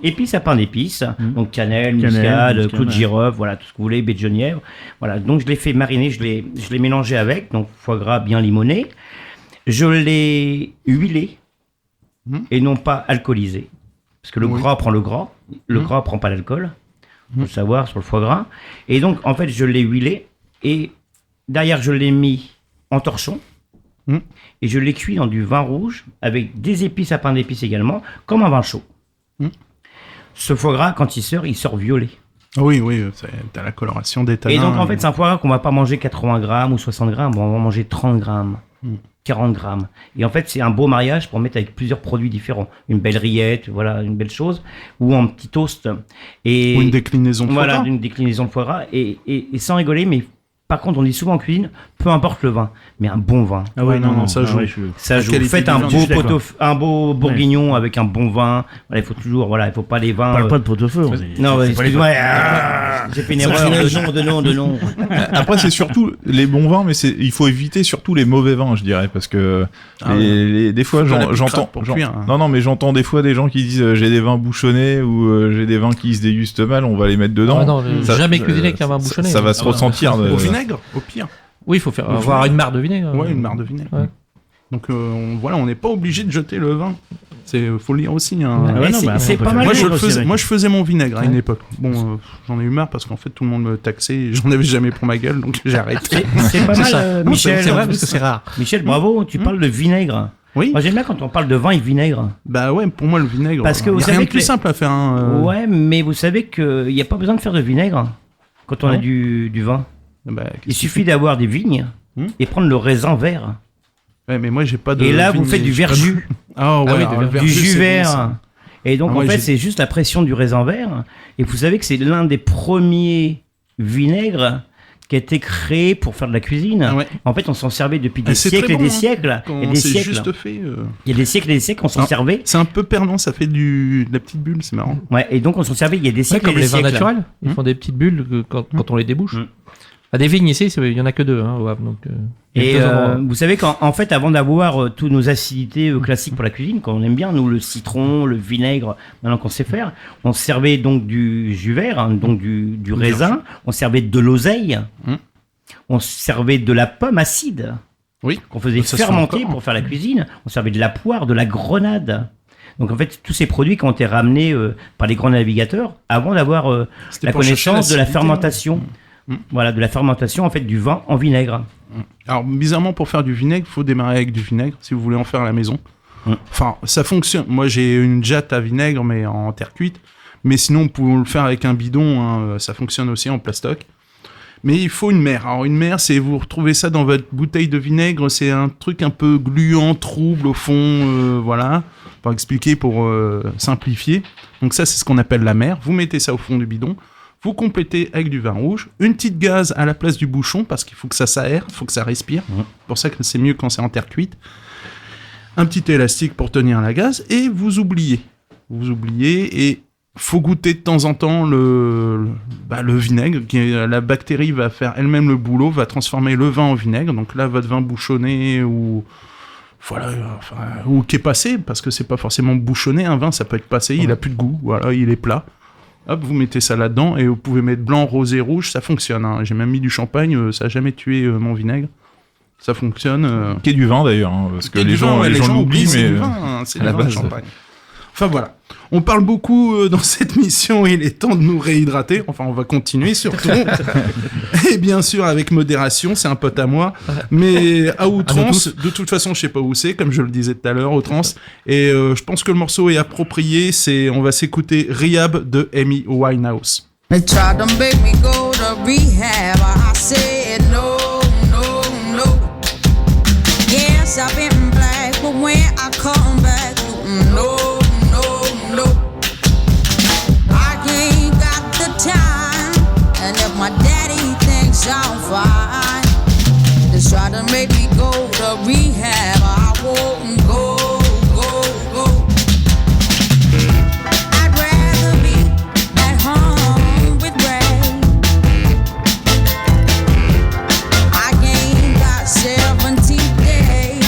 épices à pain d'épices. Donc cannelle, Cannelle, muscade, muscade, clou de ouais. girofle, voilà, tout ce que vous voulez, baie de genièvre. Voilà, donc je l'ai fait mariner, je l'ai mélangé avec, donc foie gras bien limonné. Je l'ai huilé et non pas alcoolisé. Parce que le Oui. gras prend le gras, le gras prend pas l'alcool. Faut le savoir sur le foie gras. Et donc, en fait, je l'ai huilé et derrière, je l'ai mis en torchon. Et je l'ai cuit dans du vin rouge avec des épices à pain d'épices également, comme un vin chaud. Ce foie gras, quand il sort violet. Oui, t'as la coloration des tanins. Et donc, en fait, c'est un foie gras qu'on va pas manger 80 grammes ou 60 grammes, on va manger 30 grammes, 40 grammes. Et en fait, c'est un beau mariage pour mettre avec plusieurs produits différents. Une belle rillette, voilà, une belle chose, ou un petit toast. Et Ou une déclinaison de foie voilà, gras. une déclinaison de foie gras. Et sans rigoler, mais par contre, on dit souvent en cuisine, peu importe le vin, mais un bon vin. Ah ouais, non, ça ah joue. ouais, Ça La joue. qualité Faites du un vin, beau je suis d'accord. un beau bourguignon avec un bon vin. Voilà, il faut toujours, voilà, il faut pas les vins. Parle pas de pot-au-feu. on est- Non, c'est pas les excuse-moi, j'ai fait une erreur de nom. Après, c'est surtout les bons vins, mais il faut éviter surtout les mauvais vins, je dirais, parce que des fois, Faut pas la pique j'entends. crade pour cuire, hein. Non, mais j'entends des fois des gens qui disent j'ai des vins bouchonnés ou j'ai des vins qui se dégustent mal, on va les mettre dedans. Ah non, jamais cuisiner avec un vin ça- bouchonné. Ça va se ressentir. Au vinaigre, au pire. Oui, il faut avoir une mare de vinaigre. Ouais, une mare de vinaigre. Ouais. Donc on n'est pas obligé de jeter le vin. Faut le lire aussi. Hein. Ah ouais, non, c'est- bah, c'est on peut pas faire mal, Moi des je, choses le aussi faisais, avec. moi, je faisais mon vinaigre à une époque. Bon, j'en ai eu marre parce qu'en fait, tout le monde me taxait et j'en avais jamais pour ma gueule, donc j'ai arrêté. C'est pas C'est mal, ça. Non, Michel. c'est vrai parce que c'est rare. Michel, bravo, tu parles de vinaigre. Oui, Moi, j'aime bien quand on parle de vin et vinaigre. bah ouais, pour moi, le vinaigre, Parce que y vous a rien savez de que plus les- simple à faire. Hein, Ouais, mais vous savez qu'il n'y a pas besoin de faire de vinaigre quand on a du vin. bah, Il suffit d'avoir des vignes et prendre le raisin vert. Ouais, mais moi, j'ai pas de. Et là, vous vigne- faites du j'ai pas de- verjus, Ah ouais, Ah oui, alors, du le du verjus, jus c'est bon, vert. ça. Et donc, Ah, en moi, fait, j'ai- c'est juste la pression du raisin vert. Et vous savez que c'est l'un des premiers vinaigres qui a été créé pour faire de la cuisine. Ah ouais. En fait, on s'en servait depuis des Ah, c'est siècles très et bon, des hein. siècles. Quand Et des c'est siècles. juste fait. Il y a des siècles et des siècles, on s'en Ah. servait. C'est un peu perdant, ça fait de la petite bulle, c'est marrant. Ouais, et donc on s'en servait il y a des C'est siècles et comme des les vins siècles. naturels. Ils font des petites bulles quand on les débouche. À des vignes ici, il y en a que deux au Havre. Donc, il y a Et deux endroits. vous savez qu'en fait, avant d'avoir tous nos acidités classiques pour la cuisine, qu'on aime bien, nous, le citron, le vinaigre, maintenant qu'on sait faire, on servait donc du jus vert, hein, donc du raisin, on servait de l'oseille, on servait de la pomme acide, Oui. qu'on faisait Ça se fait fermenter encore. pour faire la cuisine, on servait de la poire, de la grenade. Donc en fait, tous ces produits qui ont été ramenés par les grands navigateurs avant d'avoir C'était la pour chercher connaissance de la l'acidité, fermentation. Voilà, de la fermentation en fait du vin en vinaigre. Alors, bizarrement, pour faire du vinaigre, il faut démarrer avec du vinaigre si vous voulez en faire à la maison. Enfin, ça fonctionne. Moi, j'ai une jatte à vinaigre, mais en terre cuite. Mais sinon, on peut le faire avec un bidon. Hein, ça fonctionne aussi en plastoc. Mais il faut une mer. Alors, une mer, c'est vous retrouvez ça dans votre bouteille de vinaigre. C'est un truc un peu gluant, trouble au fond. Voilà. Pour expliquer, pour simplifier. Donc, ça, c'est ce qu'on appelle la mer. Vous mettez ça au fond du bidon. Vous complétez avec du vin rouge. Une petite gaz à la place du bouchon parce qu'il faut que ça s'aère, il faut que ça respire. C'est pour ça que c'est mieux quand c'est en terre cuite. Un petit élastique pour tenir la gaz et vous oubliez. Vous oubliez et faut goûter de temps en temps le vinaigre. La bactérie va faire elle-même le boulot, va transformer le vin en vinaigre. Donc là, votre vin bouchonné ou qui est passé, parce que c'est pas forcément bouchonné. Un vin, ça peut être passé, il a plus de goût. Voilà, il est plat. Hop, vous mettez ça là-dedans et vous pouvez mettre blanc, rosé, rouge, ça fonctionne. Hein. J'ai même mis du champagne, ça n'a jamais tué mon vinaigre. Ça fonctionne. Qui est du vin d'ailleurs, hein, parce que les gens l'oublient, mais c'est du vin, hein, c'est à la base. Champagne. Enfin voilà. On parle beaucoup dans cette mission, il est temps de nous réhydrater. Enfin, on va continuer surtout. Et bien sûr, avec modération, c'est un pote à moi. Mais à outrance, de toute façon, je sais pas où c'est, comme je le disais tout à l'heure, outrance. Et je pense que le morceau est approprié. On va s'écouter Rehab de Amy Winehouse. They tried to make me go to rehab. I said no, no, no. Yes, I've been black, but when I come back, no. My daddy thinks I'm fine. They try to make me go to rehab. I won't go. I'd rather be at home with Ray. I gained about 70 days.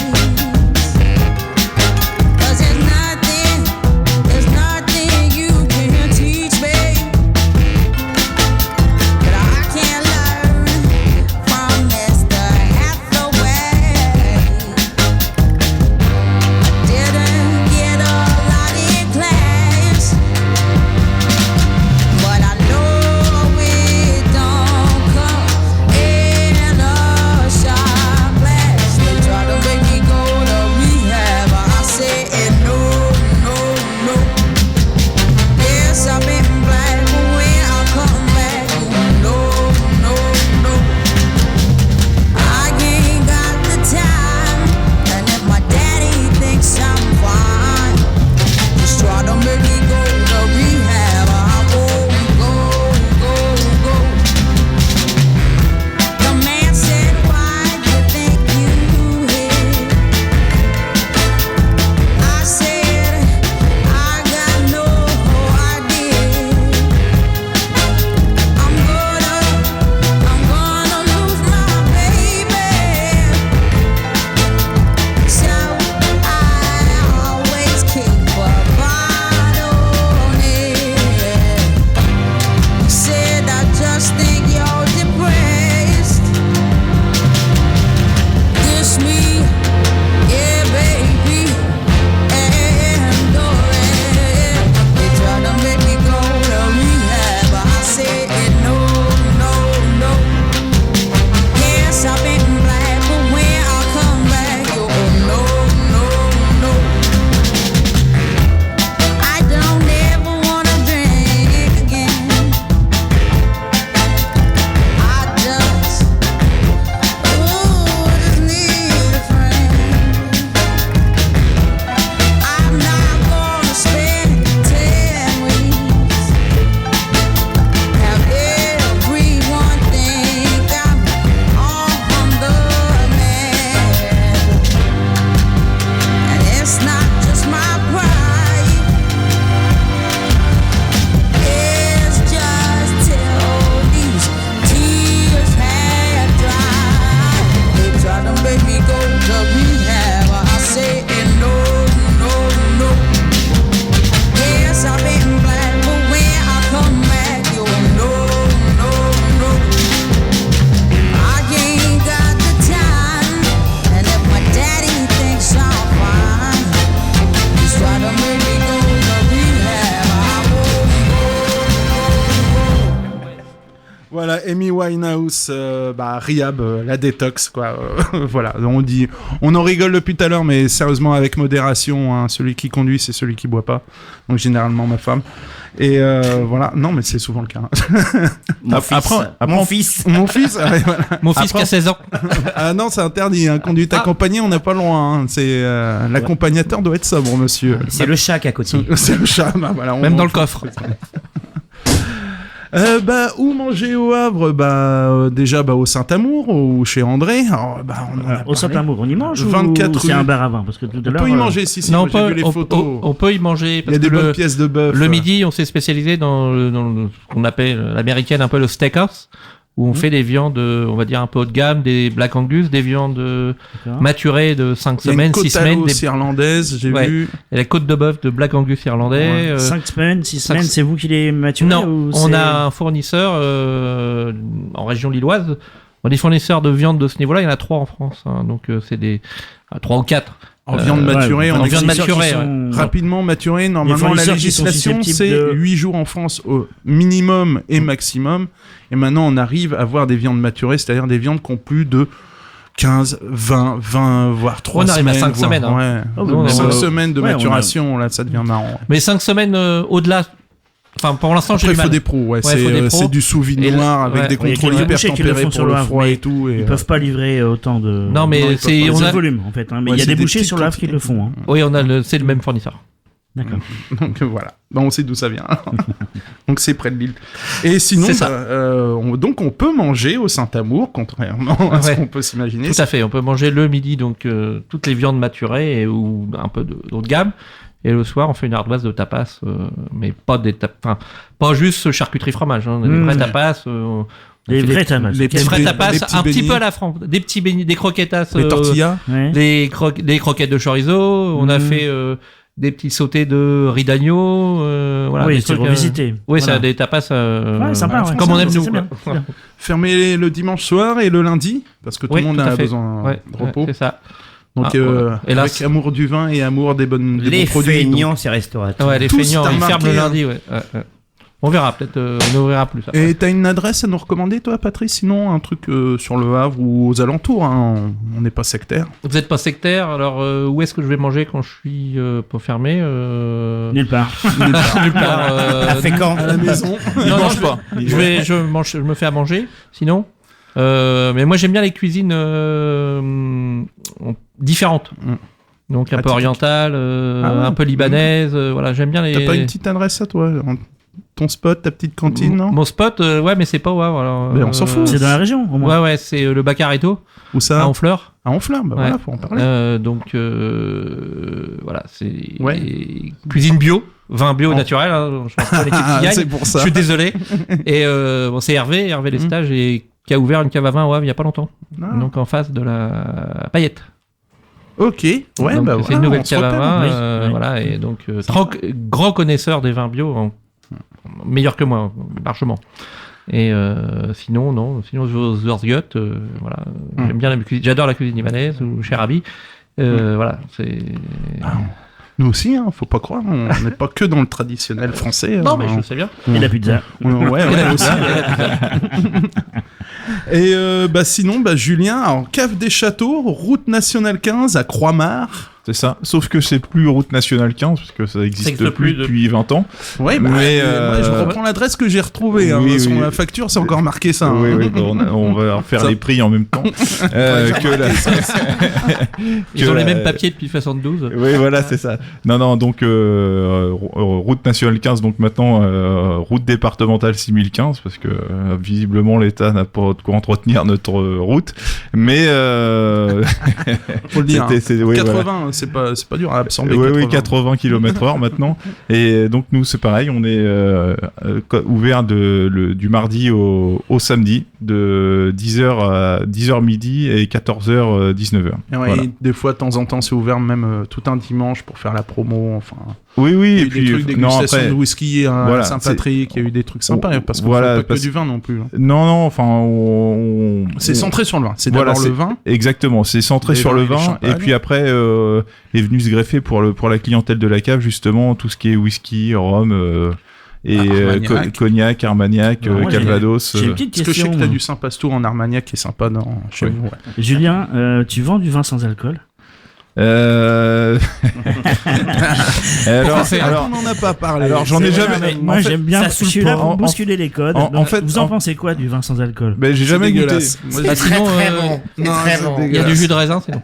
Voilà, Amy Winehouse, Rehab, la détox, quoi. Voilà, on en rigole depuis tout à l'heure, mais sérieusement, avec modération, hein, celui qui conduit, c'est celui qui boit pas. Donc, généralement, ma femme. Et voilà, non, mais c'est souvent le cas. Mon fils. Mon fils, ouais, voilà. Mon fils qui a 16 ans. Ah non, c'est interdit, hein. Conduite accompagnée, on n'a pas loin. Hein. C'est l'accompagnateur doit être sobre, monsieur. C'est le chat qui est à côté. C'est le chat, voilà. Même dans le coffre. Où manger au Havre? Déjà au Saint-Amour ou chez André. Alors, au Saint-Amour, on y mange 24 ou c'est un bar à vin? Parce que tout à on l'heure. peut y manger, si, Non, j'ai vu les photos. on peut y manger. Il y Parce a des que bonnes pièces de bœuf. le midi, on s'est spécialisé dans ce qu'on appelle l'américaine, un peu le steakhouse, où on fait des viandes, on va dire un peu haut de gamme, des Black Angus, des viandes maturées de 5 semaines, 6 semaines. Des irlandaises, j'ai vu. Et la côte de bœuf de Black Angus irlandais. 5 semaines, 6 semaines, c'est vous qui les maturez? Non, on a un fournisseur en région lilloise. Des fournisseurs de viande de ce niveau-là, il y en a 3 en France. Hein, donc c'est des 3 ou 4. En viande maturée, en viande maturée, rapidement maturée. Normalement, la législation, c'est 8 jours en France au minimum et maximum. Et maintenant, on arrive à avoir des viandes maturées, c'est-à-dire des viandes qui ont plus de 15, 20, voire 3 semaines. On arrive à 5 semaines. Hein. Ouais. 5 semaines de maturation, là, ça devient marrant. Mais 5 semaines au-delà. Enfin, pour l'instant, j'ai Après, du mal. Il faut des pros, c'est du sous-vide noir avec des contrôles hyper tempérés pour le froid et tout. Ils peuvent pas livrer autant de. Non, mais c'est on a volume en fait. Hein. Mais il y a des bouchers sur le Havre qui le font. Hein. Oui, c'est le même fournisseur. D'accord. Donc voilà, on sait d'où ça vient. Donc c'est près de Lille. Et sinon, donc on peut manger au Saint-Amour, contrairement à ce qu'on peut s'imaginer. Tout à fait, on peut manger le midi donc toutes les viandes maturées ou un peu d'eau de gamme. Et le soir, on fait une ardoise de tapas, mais pas pas juste charcuterie fromage, hein, des vrais tapas. Les vrais tapas. Les vrais tapas, un petit peu à la France. Des petits beignets, des croquetas. Les tortillas. Des croquettes de chorizo. On a fait des petits sautés de riz d'agneau. Voilà, oui, des c'est trucs, revisité. Oui, voilà. ça, des tapas sympa, comme on aime nous. Fermé le dimanche soir et le lundi, parce que tout le monde a besoin de repos. C'est ça. Donc, avec amour du vin et amour des bons produits. Les feignants, c'est restaurateur. Ouais, les feignants, ils ferment le lundi, ouais. On verra, peut-être, on ouvrira plus. Après. Et t'as une adresse à nous recommander, toi, Patrice? Sinon, un truc sur le Havre ou aux alentours, hein. On n'est pas sectaire. Vous n'êtes pas sectaire, alors où est-ce que je vais manger quand je suis pas fermé Nulle part. Nulle part. À Fécamp. À la maison. Non, mange pas. Je me fais à manger, sinon. Mais moi, j'aime bien les cuisines différentes. Donc un peu orientale, un peu libanaise. Voilà, j'aime bien les. T'as pas une petite adresse à toi? Ton spot, ta petite cantine, non? Mon spot, ouais, mais c'est pas au Havre. Alors, mais on s'en fout. C'est dans la région, au moins. Ouais, c'est le Bacaretto. Où ça? À Honfleur. À Honfleur, voilà, faut en parler. Donc, voilà, c'est cuisine bio, vin bio naturel. Hein, je pense pas l'équipe qui gagne. C'est pour ça. Je suis désolé. Et c'est Hervé Lestage, et qui a ouvert une cave à vin au Havre il y a pas longtemps. Donc en face de la Paillette. Ok, ouais, donc, c'est une nouvelle cave à vin, oui. voilà, et donc grand connaisseur des vins bio, meilleur que moi, largement. Et sinon Zorzgut, voilà, j'aime bien j'adore la cuisine libanaise ou chez Rabi, voilà, c'est. Nous aussi, hein, faut pas croire, on n'est pas que dans le traditionnel français. Non, mais je sais bien. Et la pizza. Ouais, aussi. Et sinon, Julien, en Cave des Châteaux, route nationale 15 à Croix-Mare. C'est ça, sauf que c'est plus route nationale 15 parce que ça existe plus depuis 20 ans. Ouais, mais je reprends l'adresse que j'ai retrouvée. Oui, sur la facture, c'est encore marqué ça. Oui, on va faire les prix en même temps. Ils ont les mêmes papiers depuis 72. Oui, voilà, c'est ça. Non, donc route nationale 15, donc maintenant route départementale 6015 parce que visiblement l'État n'a pas de quoi entretenir notre route. Mais faut le dire. 80. Voilà. C'est pas dur à absorber. Oui, 80 km/h maintenant. Et donc nous, c'est pareil, on est ouvert du mardi au samedi, de 10h à 10h midi et 14h 19h. Et ouais, voilà. Des fois, de temps en temps, c'est ouvert même tout un dimanche pour faire la promo. Enfin. Oui, il y a eu et puis des trucs dégustation de whisky à Saint-Patrick, il y a eu des trucs sympas parce qu'on fait pas que du vin non plus. Non, enfin, c'est centré sur le vin. C'est d'abord le vin. Exactement, c'est centré sur le vin, et puis après est venu se greffer pour la clientèle de la cave justement tout ce qui est whisky, rhum. et Armagnac. Cognac, Armagnac, Alors, moi, Calvados. J'ai une petite Parce que je sais question. que t'as du Saint-Pastour en Armagnac qui est sympa chez nous. Ouais. Julien, tu vends du vin sans alcool? Alors, on n'en a pas parlé. alors, j'en ai jamais. Mais moi, en fait, j'aime bien. ça Je suis là en- pour en- bousculer les codes. en Donc, fait, vous en pensez quoi du vin sans alcool? Ben, j'ai jamais goûté. Moi, Bah, sinon, Non, c'est il y a dégueulasse. du jus de raisin, sinon.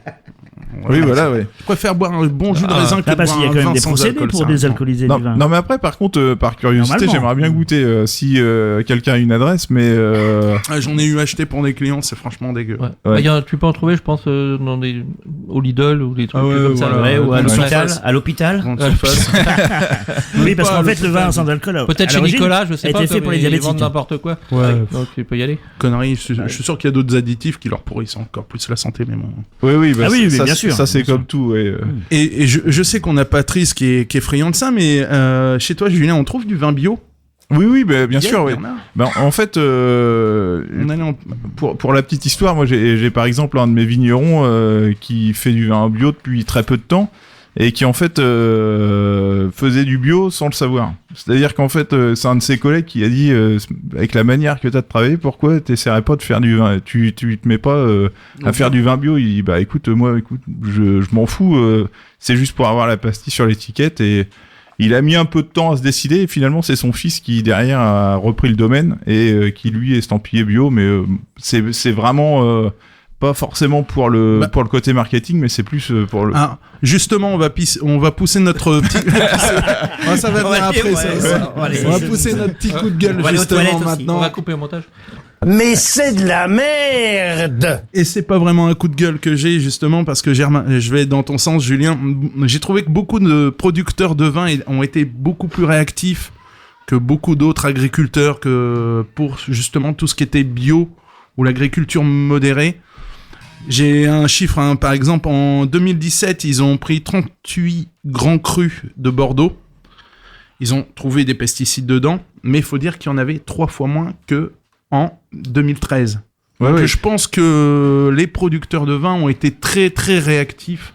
Oui, voilà, ouais. Je préfère boire un bon jus de raisin que Ah, de parce boire qu'il y a un quand même vin des sans procédés alcool, pour ça. désalcooliser Non, du vin. non, mais après, par contre, par curiosité, Normalement. j'aimerais bien goûter si quelqu'un a une adresse, mais Ah, j'en ai eu acheté pour des clients, c'est franchement dégueu. Ouais. Ouais. Bah, tu peux en trouver, je pense, au Lidl ou des trucs Ah ouais, comme ça. voilà. Ouais, ou à Ouais. l'hôpital. Ouais. À l'hôpital. Grande surface. Oui, parce pas qu'en le fait, le vin sans alcool, Peut-être à chez l'origine, Nicolas, je sais a pas, été fait comme pour les ils diabétiques. vendent n'importe quoi. Ouais. Donc tu peux y aller. Connerie, je suis sûr qu'il y a d'autres additifs qui leur pourrissent encore plus la santé, mais bon. oui, bah, Ah oui, ça, bien sûr, ça c'est bien comme tout. Ouais. Et je sais qu'on a Patrice qui est friand de ça, mais chez toi, Julien, on trouve du vin bio? Oui, bah, bien sûr. Il Oui. y en a. Ben, en fait, On allait en- pour la petite histoire, moi j'ai par exemple un de mes vignerons qui fait du vin bio depuis très peu de temps et qui en fait faisait du bio sans le savoir. C'est-à-dire qu'en fait, c'est un de ses collègues qui a dit, avec la manière que tu as de travailler, pourquoi t'essaierais pas de faire du vin? Tu te mets pas à faire du vin bio? Il dit, bah écoute, je m'en fous, c'est juste pour avoir la pastille sur l'étiquette. Et il a mis un peu de temps à se décider, et finalement c'est son fils qui derrière a repris le domaine et qui lui est estampillé bio, mais c'est vraiment pas forcément pour le côté marketing, mais c'est plus pour le... Ah, justement, on va pousser notre petit. Ouais, ça va venir après. On va pousser notre petit coup de gueule On va aller aux toilettes justement aussi. On maintenant. va couper au montage. Mais c'est de la merde! Et c'est pas vraiment un coup de gueule que j'ai justement parce que je vais dans ton sens, Julien. J'ai trouvé que beaucoup de producteurs de vin ont été beaucoup plus réactifs que beaucoup d'autres agriculteurs que pour justement tout ce qui était bio ou l'agriculture modérée. J'ai un chiffre, hein, par exemple, en 2017, ils ont pris 38 grands crus de Bordeaux. Ils ont trouvé des pesticides dedans, mais il faut dire qu'il y en avait 3 fois moins que en 2013. Ouais, Donc ouais. je pense que les producteurs de vin ont été très très réactifs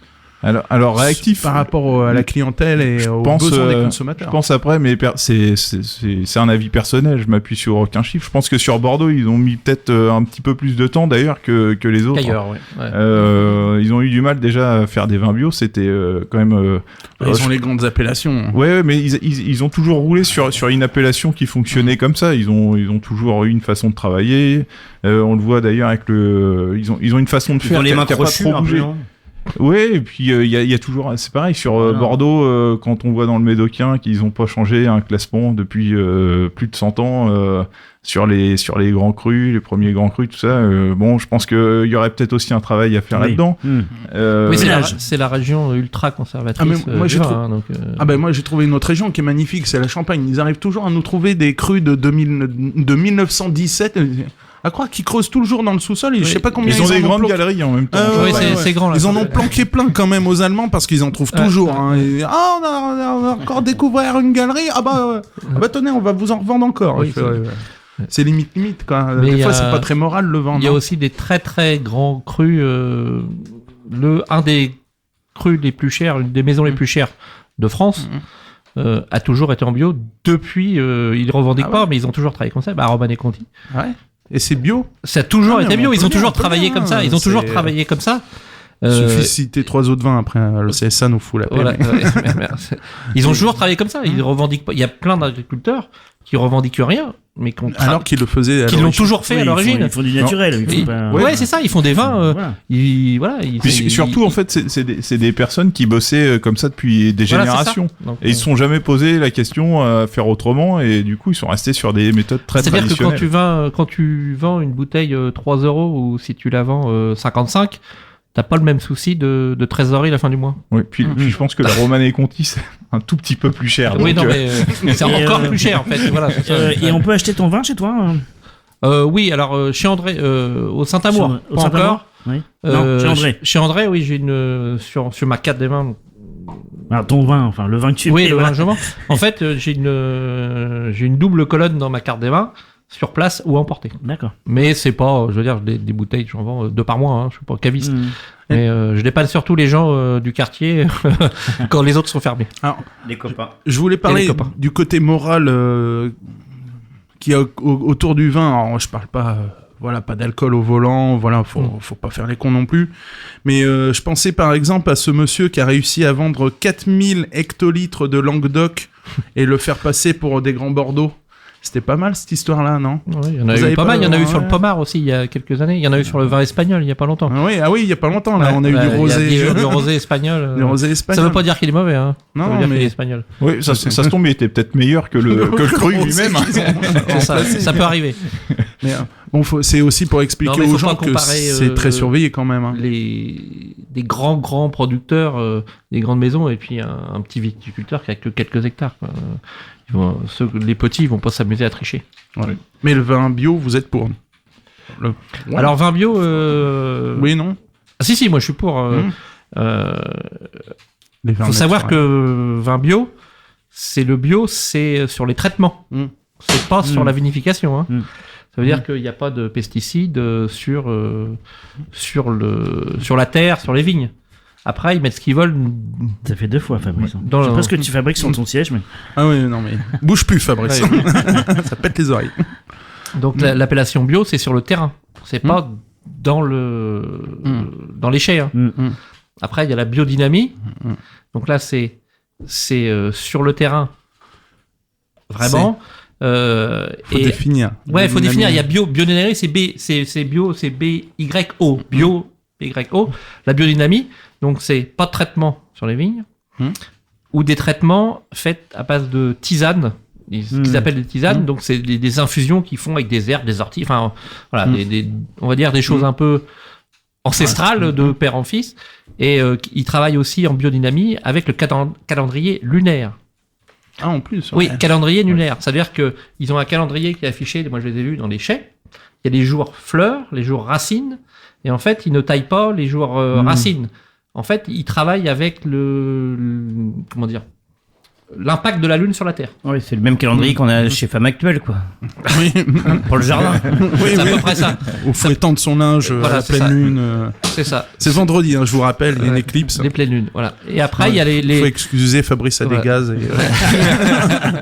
Alors réactif par rapport à la clientèle et aux pense, besoins des je consommateurs. pense après, mais c'est un avis personnel, je m'appuie sur aucun chiffre. Je pense que sur Bordeaux, ils ont mis peut-être un petit peu plus de temps d'ailleurs que les autres. Ailleurs, ouais. Ils ont eu du mal déjà à faire des vins bio, c'était quand même... Ils ont les grandes appellations. Ouais, mais ils ont toujours roulé sur une appellation qui fonctionnait comme ça. Ils ont toujours eu une façon de travailler. On le voit d'ailleurs avec ils ont une façon de Ils faire ont les mains qui a pas crochues trop un peu, bougé. non? Ouais, et puis il y a toujours, c'est pareil sur Bordeaux, quand on voit dans le Médocain qu'ils ont pas changé un classement depuis plus de 100 ans sur les grands crus, les premiers grands crus, tout ça. Bon, je pense qu'il y aurait peut-être aussi un travail à faire Oui. là-dedans. Oui, c'est la région ultra conservatrice. Ah, mais moi, j'ai du trop- vin, donc, Ah ben moi j'ai trouvé une autre région qui est magnifique, c'est la Champagne. Ils arrivent toujours à nous trouver des crus de 1917. À croire qu'ils creusent toujours dans le sous-sol. Et je sais pas combien Ils ont en des grandes planqué. galeries en même temps. Ouais, oui, ouais, c'est grand là. Ils en ont planqué plein quand même aux Allemands parce qu'ils en trouvent toujours. Hein. Et, on a encore découvert une galerie. Ah bah tenez, on va vous en revendre encore. Oui, Je fais, ouais. C'est limite quoi. Mais Des il fois y a- c'est pas très moral le vent. Il y a non aussi des très très grands crus. Un des crus les plus chers, une des maisons les plus chères de France, a toujours été en bio depuis. Ils revendiquent Ah pas, ouais. mais ils ont toujours travaillé comme ça. Bah, Romanée Conti. Ouais. Et c'est bio. Ça a toujours Ah, été mais bio. on Ils peut ont bien, toujours on peut travaillé bien, comme ça. Ils ont toujours c'est- travaillé comme ça. Suffit de citer 3 autres vins après. Le CSA nous fout la paix. Voilà. Ils ont toujours travaillé comme ça. Ils revendiquent pas. Il y a plein d'agriculteurs qui revendiquent rien, mais Alors qu'ils le faisaient. à qu'ils l'ont l'origine. toujours fait à l'origine. Ils font du naturel. Ils font pas- Ouais, c'est ça. Ils font des vins. Voilà. Puis surtout, en fait, c'est des personnes qui bossaient comme ça depuis des générations. Et ils se sont jamais posé la question à faire autrement, et du coup, ils sont restés sur des méthodes très C'est-à-dire que traditionnelles. quand tu vends une bouteille 3 euros ou si tu la vends 55, t'as pas le même souci de trésorerie à la fin du mois. Oui, puis je pense que la Romanée Conti, c'est un tout petit peu plus cher. Oui, donc, non, mais c'est Et, encore plus cher en fait. Voilà, c'est ça. Et on peut acheter ton vin chez toi Oui, alors chez André, au Saint-Amour, Au pas Saint-Amour encore. Oui. Non, chez André. Chez André, oui, j'ai une sur ma carte des vins. Alors, ton vin, enfin le vin que tu Oui, mets, le voilà. vin que je vends. En fait, j'ai une double colonne dans ma carte des vins. sur place ou emporté. D'accord. Mais c'est pas, je veux dire, des bouteilles, j'en vends 2 par mois, hein, je suis pas caviste. Mais je dépanne surtout les gens du quartier quand les autres sont fermés. Alors, Les copains. je voulais parler Et les copains. du côté moral qu'il y a autour du vin. Alors, je parle pas, pas d'alcool au volant, faut pas faire les cons non plus. Mais je pensais par exemple à ce monsieur qui a réussi à vendre 4000 hectolitres de Languedoc et le faire passer pour des grands Bordeaux. C'était pas mal cette histoire-là, non? Ouais, il y en a Vous eu avez pas pas- mal, il y en a eu sur ouais. le Pommard aussi il y a quelques années, il y en a eu sur le vin espagnol il y a pas longtemps. Ah oui, il y a pas longtemps là, Ouais, on a eu bah, du rosé. Il y a du rosé espagnol. Du rosé espagnol. Ça veut pas dire qu'il est mauvais, hein. Non, ça veut dire mais- qu'il est espagnol. Oui, ça se tombe, il était peut-être meilleur que le cru lui-même. Ça peut arriver. Mais bon, c'est aussi pour expliquer Non, mais aux faut gens pas que comparer, c'est très surveillé quand même. Hein. Des grands producteurs, des grandes maisons, et puis un petit viticulteur qui a que quelques hectares. Quoi. Les petits, ils vont pas s'amuser à tricher. Ouais. Mais le vin bio, vous êtes pour. Ouais. Alors, vin bio... Oui, non. Ah, si, moi je suis pour... Les vins faut savoir naturels. que vin bio, c'est sur les traitements. C'est pas sur la vinification. Hein. Ça veut dire qu'il n'y a pas de pesticides sur la terre, sur les vignes. Après, ils mettent ce qu'ils veulent. Ça fait 2 fois, Fabrice. Dans Je sais le- pas ce que tu fabriques sur ton siège, mais. Ah oui, non, mais bouge plus, Fabrice. Ça pète les oreilles. Donc l'appellation bio, c'est sur le terrain. C'est pas dans les chais. Hein. Après, il y a la biodynamie. Donc là, c'est sur le terrain. Vraiment. Faut définir. Ouais, il faut définir. Il y a biodynamie, c'est bio, c'est BYO. Bio, BYO. La biodynamie, donc c'est pas de traitement sur les vignes, ou des traitements faits à base de tisanes, ce qu'ils appellent des tisanes. Donc c'est des infusions qu'ils font avec des herbes, des orties, enfin voilà, on va dire des choses un peu ancestrales de père en fils. Et ils travaillent aussi en biodynamie avec le calendrier lunaire. Ah, en plus. Oui, ouais. calendrier lunaire. C'est-à-dire qu'ils ont un calendrier qui est affiché, moi je les ai vus dans les chais. Il y a les jours fleurs, les jours racines, et en fait, ils ne taillent pas les jours racines. En fait, ils travaillent avec comment dire, l'impact de la lune sur la Terre. Oui, c'est le même calendrier qu'on a chez Femme Actuelle, quoi. Oui. Pour le jardin. Oui, C'est à oui. peu près ça. Au fouettant de son linge Voilà, à la c'est pleine ça. lune. C'est ça. C'est vendredi, hein, je vous rappelle, il y a une éclipse. Les pleines lunes, voilà. Et après, il y a les... Faut excuser Fabrice à des Ouais. gaz.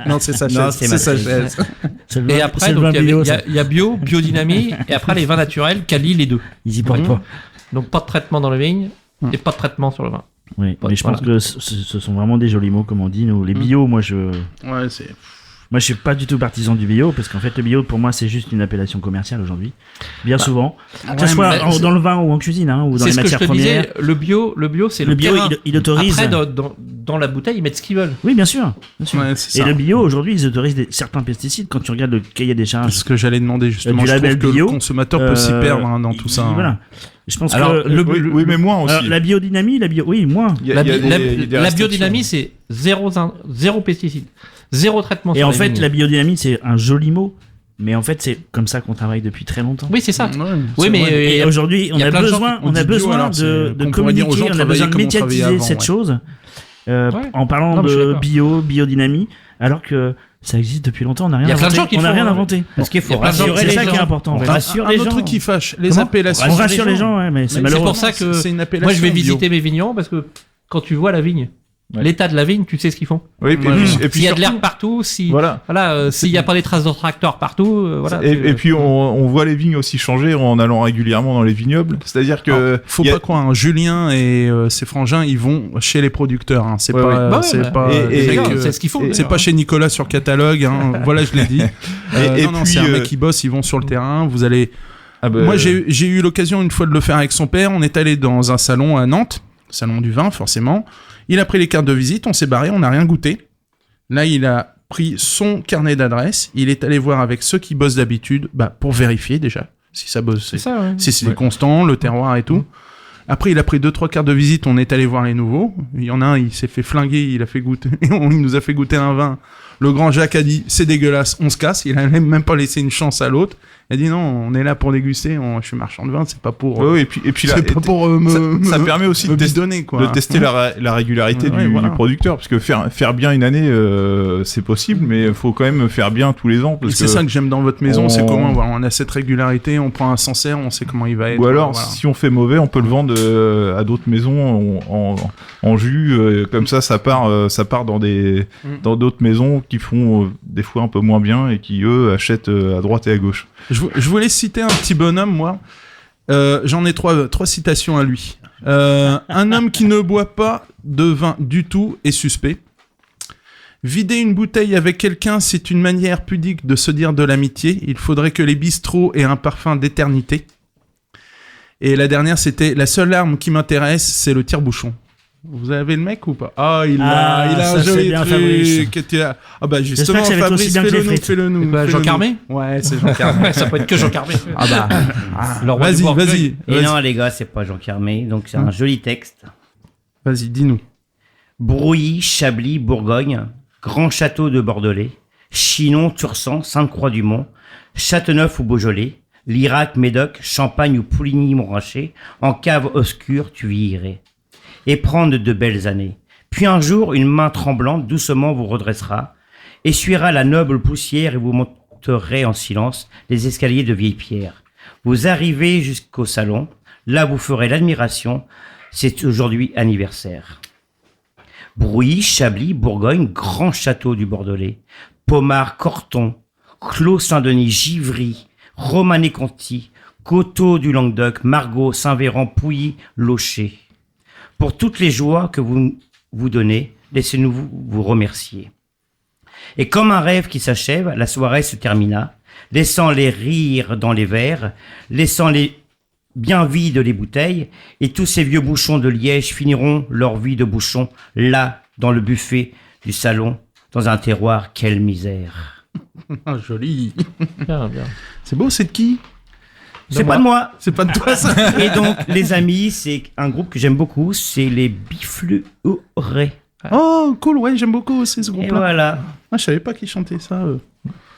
Non, c'est sa chaise. Non, c'est ma sa chaise. chaise. C'est le Et vin- après, c'est le donc, vin il bio, ça. y a bio, biodynamie, et après les vins naturels, quali les deux. Ils y portent pas. Donc pas de traitement dans les vignes, et pas de traitement sur le vin. Oui, mais je Voilà. pense que ce sont vraiment des jolis mots, comme on dit. Nous, les bio, moi, je suis pas du tout partisan du bio, parce qu'en fait, le bio, pour moi, c'est juste une appellation commerciale aujourd'hui. Bien souvent. Que ce soit mais dans le vin ou en cuisine, hein, ou dans C'est les ce que je matières te premières. disais, le bio, c'est le bio, terrain. il autorise. Après, dans la bouteille, ils mettent ce qu'ils veulent. Oui, bien sûr. Bien sûr. Ouais, c'est Et ça. le bio, aujourd'hui, ils autorisent certains pesticides. Quand tu regardes le cahier des C'est charges, ce que j'allais demander justement. Du Je label trouve que bio, le consommateur peut s'y perdre hein, dans tout ça. hein. Voilà. Je pense Alors, que Oui, mais moins aussi. alors, la biodynamie, oui, moins. Il y a- La, il y a bi- des- la- il y a des la restrictions. biodynamie, c'est zéro pesticide, zéro traitement. Et sur en les fait, vignes. la biodynamie, c'est un joli mot. Mais en fait, c'est comme ça qu'on travaille depuis très longtemps. Oui, c'est ça. Ouais, Oui, c'est mais vrai. Et aujourd'hui, on y a a plein de gens besoin, qui- on a dit bio, besoin alors, de qu'on pourrait dire aux gens communiquer, on a besoin de travailler comme on médiatiser travaillait avant, cette ouais. chose en parlant Non, mais je suis de d'accord. biodynamie, alors que ça existe depuis longtemps. On n'a rien Il y a plein de inventé. gens qui On n'a font, rien hein. inventé. Parce qu'il Il y a faut plein de gens- rassurer C'est les ça qui est gens. important. On ouais. rassure Un les autre gens. truc qui fâche, les Comment appellations. On rassure les gens, ouais, mais c'est C'est malheureux. pour ça que C'est une appellation moi, je vais bio. visiter mes vignerons parce que quand tu vois la vigne, Ouais. l'état de la vigne, tu sais ce qu'ils font. Oui, et puis S'il y a de surtout- l'herbe partout, s'il Voilà. n'y a pas des traces de tracteur partout, voilà. Et puis on voit les vignes aussi changer en allant régulièrement dans les vignobles. C'est-à-dire que Alors, faut il y a- pas croire, hein, Julien et ses frangins, ils vont chez les producteurs. Hein. C'est Ouais, pas, ouais. Bah ouais, c'est bah. pas. Et- des et- mecs, c'est ce qu'il faut. et- c'est pas chez Nicolas sur catalogue. Hein. Voilà, je l'ai dit. Et non, puis, c'est un mec qui bosse. Ils vont sur le terrain. Vous allez. Ah bah, Moi, j'ai eu l'occasion une fois de le faire avec son père. On est allé dans un salon à Nantes, salon du vin, forcément. Il a pris les cartes de visite. On s'est barré. On n'a rien goûté. Là, il a pris son carnet d'adresses. Il est allé voir avec ceux qui bossent d'habitude, pour vérifier déjà si ça bosse. C'est ça, ouais. Si c'est constant, le terroir et tout. Après, il a pris 2-3 cartes de visite, on est allé voir les nouveaux. Il y en a un, il s'est fait flinguer, il nous a fait goûter un vin. Le grand Jacques a dit c'est dégueulasse, on se casse. Il a même pas laissé une chance à l'autre. Il a dit non, on est là pour déguster. Je suis marchand de vin, c'est pas pour. Oui, et puis là, c'est pas pour ça permet aussi de tester la régularité du producteur, parce que faire bien une année, c'est possible, mais il faut quand même faire bien tous les ans. Parce c'est ça que j'aime dans votre maison, c'est comment on a cette régularité, on prend un Sancerre, on sait comment il va être. Ou alors, si on fait mauvais, on peut le vendre à d'autres maisons en jus, comme ça part dans d'autres maisons qui font des fois un peu moins bien et qui eux achètent à droite et à gauche. Je voulais citer un petit bonhomme, moi. J'en ai trois citations à lui. Un homme qui ne boit pas de vin du tout est suspect. Vider une bouteille avec quelqu'un, c'est une manière pudique de se dire de l'amitié. Il faudrait que les bistrots aient un parfum d'éternité. Et la dernière, c'était la seule arme qui m'intéresse, c'est le tire-bouchon. Vous avez le mec ou pas? Il a un joli truc. Ah bah justement, Fabrice, fais-le nous. Jean Carmé? Ouais, c'est Jean Carmé. Ça peut être que Jean Carmé. Vas-y. Et non, les gars, c'est pas Jean Carmé, donc c'est un joli texte. Vas-y, dis-nous. Brouilly, Chablis, Bourgogne, Grand Château de Bordelais, Chinon, Tursan, Sainte-Croix-du-Mont, Châteauneuf ou Beaujolais, Lirac, Médoc, Champagne ou Pouligny-Montrachet, en cave obscure, tu y irais. Et prendre de belles années. Puis un jour, une main tremblante doucement vous redressera, essuiera la noble poussière et vous monterez en silence les escaliers de vieilles pierres. Vous arrivez jusqu'au salon, là vous ferez l'admiration, c'est aujourd'hui anniversaire. Brouilly, Chablis, Bourgogne, Grand Château du Bordelais, Pomard, Corton, Clos Saint-Denis, Givry, Romanée-Conti, Coteau du Languedoc, Margaux, Saint-Véran, Pouilly, Locher. Pour toutes les joies que vous vous donnez, laissez-nous vous remercier. Et comme un rêve qui s'achève, la soirée se termina, laissant les rires dans les verres, laissant les bien vides les bouteilles, et tous ces vieux bouchons de liège finiront leur vie de bouchons, là, dans le buffet du salon, dans un terroir, quelle misère. Joli. Bien. C'est beau, c'est de qui? C'est pas de moi. C'est pas de toi, ça. Et donc, les amis, c'est un groupe que j'aime beaucoup, c'est les Bifluorés. Oh, cool, ouais, j'aime beaucoup aussi ce groupe-là. Et voilà. Je savais pas qui chantait ça.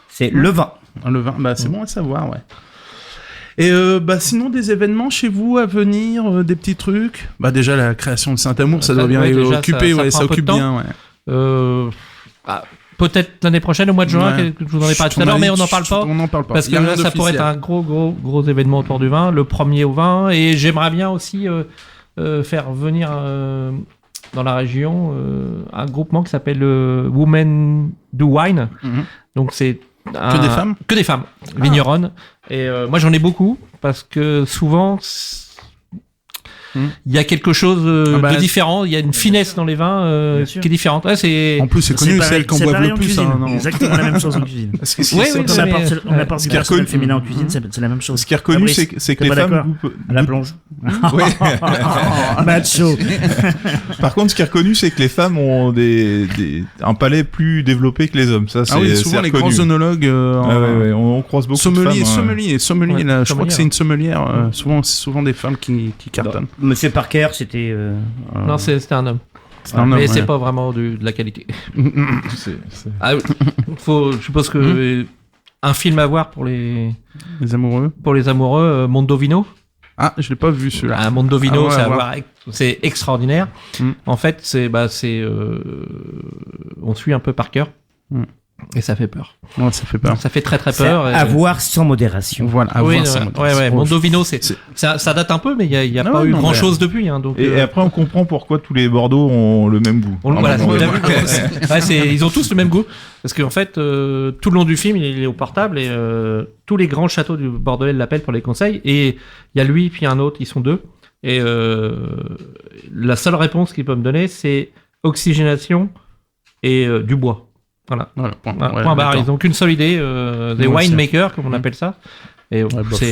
C'est Le Vin. Le Vin, c'est bon à savoir, ouais. Et sinon, des événements chez vous à venir, des petits trucs. Déjà, la création de Saint-Amour, ça doit bien occuper, ça occupe bien, ouais. Peut-être l'année prochaine, au mois de juin, que je vous en ai parlé tout à l'heure, mais on n'en parle pas. On n'en parle pas. Parce que là, ça pourrait être un gros événement autour du vin, le premier au vin. Et j'aimerais bien aussi faire venir dans la région un groupement qui s'appelle Women Do Wine. Mm-hmm. Donc c'est que des femmes. Que des femmes, vigneronnes. Et moi, j'en ai beaucoup parce que souvent. Il y a quelque chose de différent, il y a une finesse dans les vins qui est différente. Ouais, en plus, c'est connu, c'est elle qu'on boive le plus. Exactement la même chose en cuisine. On apporte du personnel féminin en cuisine, c'est la même chose. Ce qui est reconnu, c'est que les femmes goûtent à la plonge. Macho. Par contre, ce qui est reconnu, c'est que les femmes ont un palais plus développé que les hommes. Ça, c'est souvent les grands œnologues. On croise beaucoup de femmes. Sommelier. Je crois que c'est une sommelière. Souvent des femmes qui cartonnent. Monsieur Parker, c'était... Non, c'était un homme. Mais c'est pas vraiment de la qualité. Je suppose que un film à voir pour les amoureux. Pour les amoureux, Mondovino. Ah, je l'ai pas vu celui-là. Mondovino, c'est extraordinaire. En fait, on suit un peu Parker. Et ça fait peur. Ouais, ça fait peur. Ça fait très peur. À voir sans modération. Voilà, à voir sans modération. Ouais. Mondovino, ça date un peu, mais il n'y a pas eu grand-chose depuis. Donc, et après, on comprend pourquoi tous les Bordeaux ont le même goût. Ils ont tous le même goût. Parce qu'en fait, tout le long du film, il est au portable et tous les grands châteaux du Bordelais l'appellent pour les conseils. Et il y a lui, puis un autre, ils sont deux. Et la seule réponse qu'il peut me donner, c'est oxygénation et du bois. Voilà, point barre. Ils n'ont qu'une seule idée, des winemakers, comme on appelle ça. Et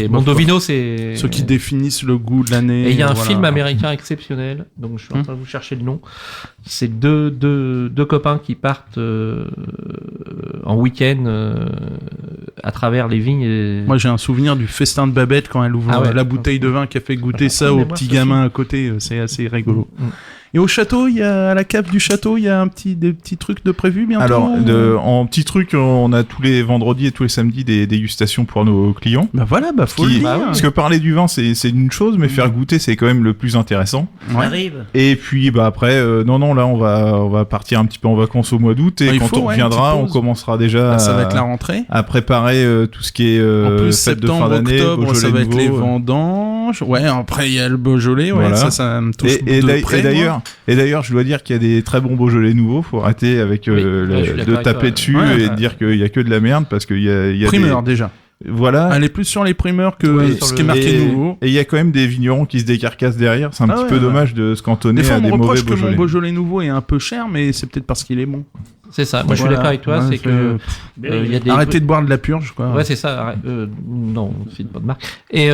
Mondovino, c'est... Ceux qui définissent le goût de l'année. Et il y a un film américain exceptionnel, donc je suis en train de vous chercher le nom. C'est deux copains qui partent en week-end à travers les vignes. Moi, j'ai un souvenir du festin de Babette quand elle ouvre la bouteille de vin qui a fait goûter ça aux petits gamins à côté. C'est assez rigolo. Et au château, à la cave du château, il y a des petits trucs de prévus bientôt. Alors, en petits trucs, on a tous les vendredis et tous les samedis des dégustations pour nos clients. Bah voilà, faut le dire. Parce que parler du vin, c'est une chose, mais faire goûter, c'est quand même le plus intéressant. On arrive. Et puis, après, non, là, on va partir un petit peu en vacances au mois d'août, et quand on reviendra, on commencera déjà ça va être la rentrée. À préparer tout ce qui est en plus, fête de fin d'année, octobre, Beaujolais ça va être nouveau, les vendanges. Ouais, après, il y a le Beaujolais, voilà. ça me touche de près. Et d'ailleurs, je dois dire qu'il y a des très bons Beaujolais nouveaux. Faut arrêter avec de taper dessus et de dire qu'il y a que de la merde, parce qu'il y a primeurs déjà. Voilà. Elle est plus sur les primeurs que ce qui est marqué nouveau. Et il y a quand même des vignerons qui se décarcassent derrière. C'est un petit peu dommage de se cantonner à des mauvais Beaujolais. Des fois, on me reproche que mon Beaujolais nouveau est un peu cher, mais c'est peut-être parce qu'il est bon. C'est ça. Moi, je suis d'accord avec toi. C'est que y a des... Arrêtez de boire de la purge, quoi. Ouais, c'est ça. Non, c'est une bonne marque. Et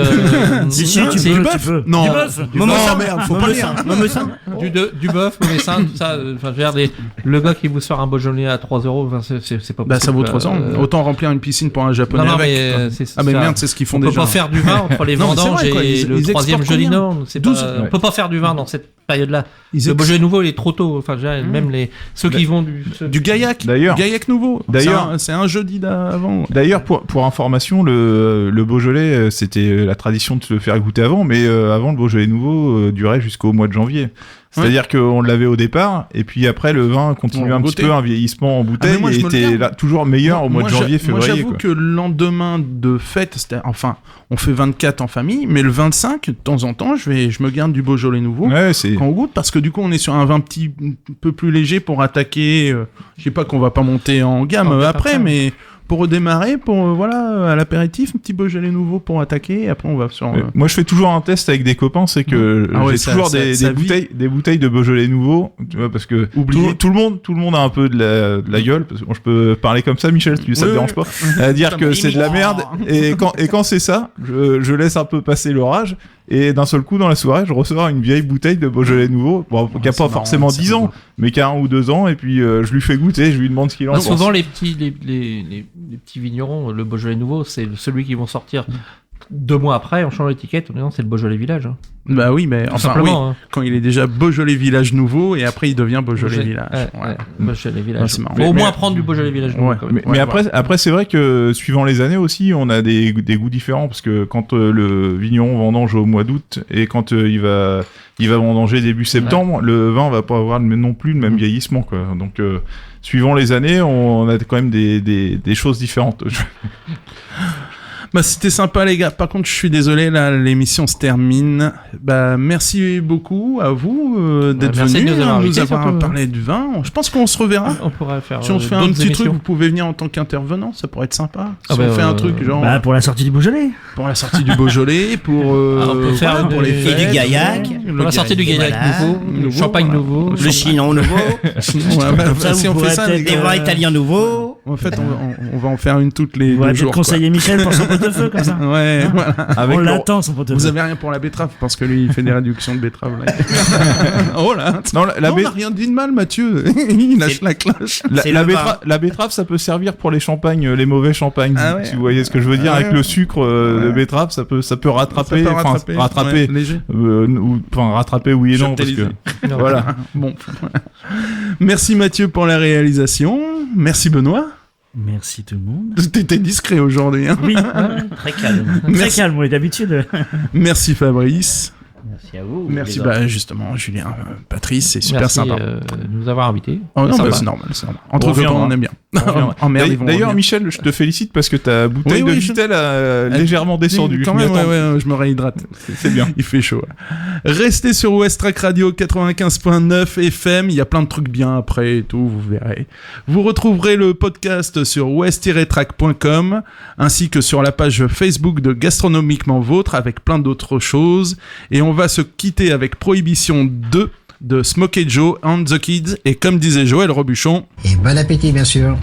si tu peux. Non. Merde, faut pas lire. Du bœuf, mauvais sein, tout ça. Enfin, je veux dire, le gars qui vous sort un Beaujolais à 3 €, c'est pas possible. Bah, ça vaut 300. Autant remplir une piscine pour un Japonais. Non, avec. Mais merde, c'est ce qu'ils font déjà. On peut pas faire du vin entre les vendanges et le troisième Jolino. On peut pas faire du vin dans cette période-là. Le Beaujolais nouveau, il est trop tôt. Enfin, même ceux qui vont du Gaillac. D'ailleurs. Gaillac nouveau. D'ailleurs, c'est un jeudi d'avant. D'ailleurs, pour information, le Beaujolais, c'était la tradition de se le faire goûter avant, mais avant, le Beaujolais nouveau durait jusqu'au mois de janvier. C'est-à-dire qu'on l'avait au départ, et puis après, le vin continuait un petit peu un vieillissement en bouteille, et était toujours meilleur au mois de janvier, février. Moi, j'avoue que le lendemain de fête, on fait 24 en famille, mais le 25, de temps en temps, je me garde du Beaujolais nouveau quand on goûte, parce que du coup, on est sur un vin petit peu plus léger pour attaquer. Je sais pas qu'on va pas monter en gamme après, mais pour redémarrer, à l'apéritif, un petit Beaujolais nouveau pour attaquer, et après on va sur... Moi, je fais toujours un test avec des copains, c'est que j'ai toujours des bouteilles de Beaujolais nouveau, tu vois, parce que tout le monde a un peu de la gueule, parce que je peux parler comme ça, Michel, ça te dérange pas, à dire que c'est de la merde, et quand c'est ça, je laisse un peu passer l'orage, et d'un seul coup, dans la soirée, je ressors une vieille bouteille de Beaujolais nouveau, qui a pas forcément 10 ans, mais qui a 1 ou 2 ans, et puis je lui fais goûter, je lui demande ce qu'il en pense. Souvent, les petits vignerons, le Beaujolais nouveau, c'est celui qui vont sortir 2 mois après, on change l'étiquette, en disant c'est le Beaujolais Village. Bah oui, mais quand il est déjà Beaujolais Village nouveau, et après il devient Beaujolais Village. Beaujolais Village. Faut au moins prendre du Beaujolais Village nouveau. Mais après, c'est vrai que suivant les années aussi, on a des goûts différents, parce que quand le vigneron vendange au mois d'août, et quand il va vendanger début septembre, le vin va pas avoir non plus le même vieillissement, quoi. Donc, suivant les années, on a quand même des choses différentes. Bah, c'était sympa, les gars. Par contre, je suis désolé, là, l'émission se termine. Bah, merci beaucoup à vous d'être venus, nous avoir parlé du vin. Je pense qu'on se reverra. On pourrait faire. Si on se fait un petit truc, vous pouvez venir en tant qu'intervenant, ça pourrait être sympa. Si on fait un truc genre. Bah, pour la sortie du Beaujolais. Pour la sortie du Beaujolais, pour les fêtes. Et du Gaillac. Pour la sortie du Gaillac nouveau, champagne nouveau, le Chinon nouveau. Si on fait ça, des vins italiens nouveaux. En fait, on va en faire une toutes les 2 jours. Conseiller Michel pour son pot-de-feu, comme ça. Ouais, voilà. On l'attend, son pot-de-feu. Vous avez rien pour la betterave, parce que lui, il fait des réductions de betterave. Là. Oh là. On n'a rien dit de mal, Mathieu. Il lâche la clash. La betterave, ça peut servir pour les champagnes, les mauvais champagnes. Si vous voyez ce que je veux dire, avec le sucre de betterave, ça peut rattraper. Rattraper. Léger. Rattraper oui et non, parce que. Voilà. Bon. Merci Mathieu pour la réalisation. Merci Benoît. Merci tout le monde. T'étais discret aujourd'hui. Hein. Oui, très calme. Très calme, oui, d'habitude. Merci Fabrice. Merci à vous. Merci, justement, Julien, Patrice, c'est super sympa. De nous avoir invités. Oh, non, c'est normal. Entre copains, on aime bien. D'ailleurs, Michel, je te félicite parce que ta bouteille de Vitel a légèrement descendu. Quand même, je me réhydrate. C'est bien. Il fait chaud. Restez sur West Track Radio 95.9 FM. Il y a plein de trucs bien après et tout, vous verrez. Vous retrouverez le podcast sur west-track.com ainsi que sur la page Facebook de Gastronomiquement Vôtre avec plein d'autres choses. Et on va se quitter avec Prohibition 2 de Smokey Joe and the Kids et comme disait Joël Robuchon. Et bon appétit bien sûr.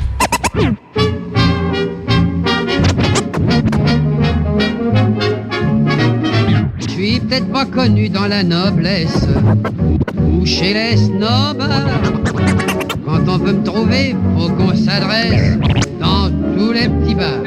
Je suis peut-être pas connu dans la noblesse ou chez les snobs. Quand on veut me trouver, faut qu'on s'adresse dans tous les petits bars.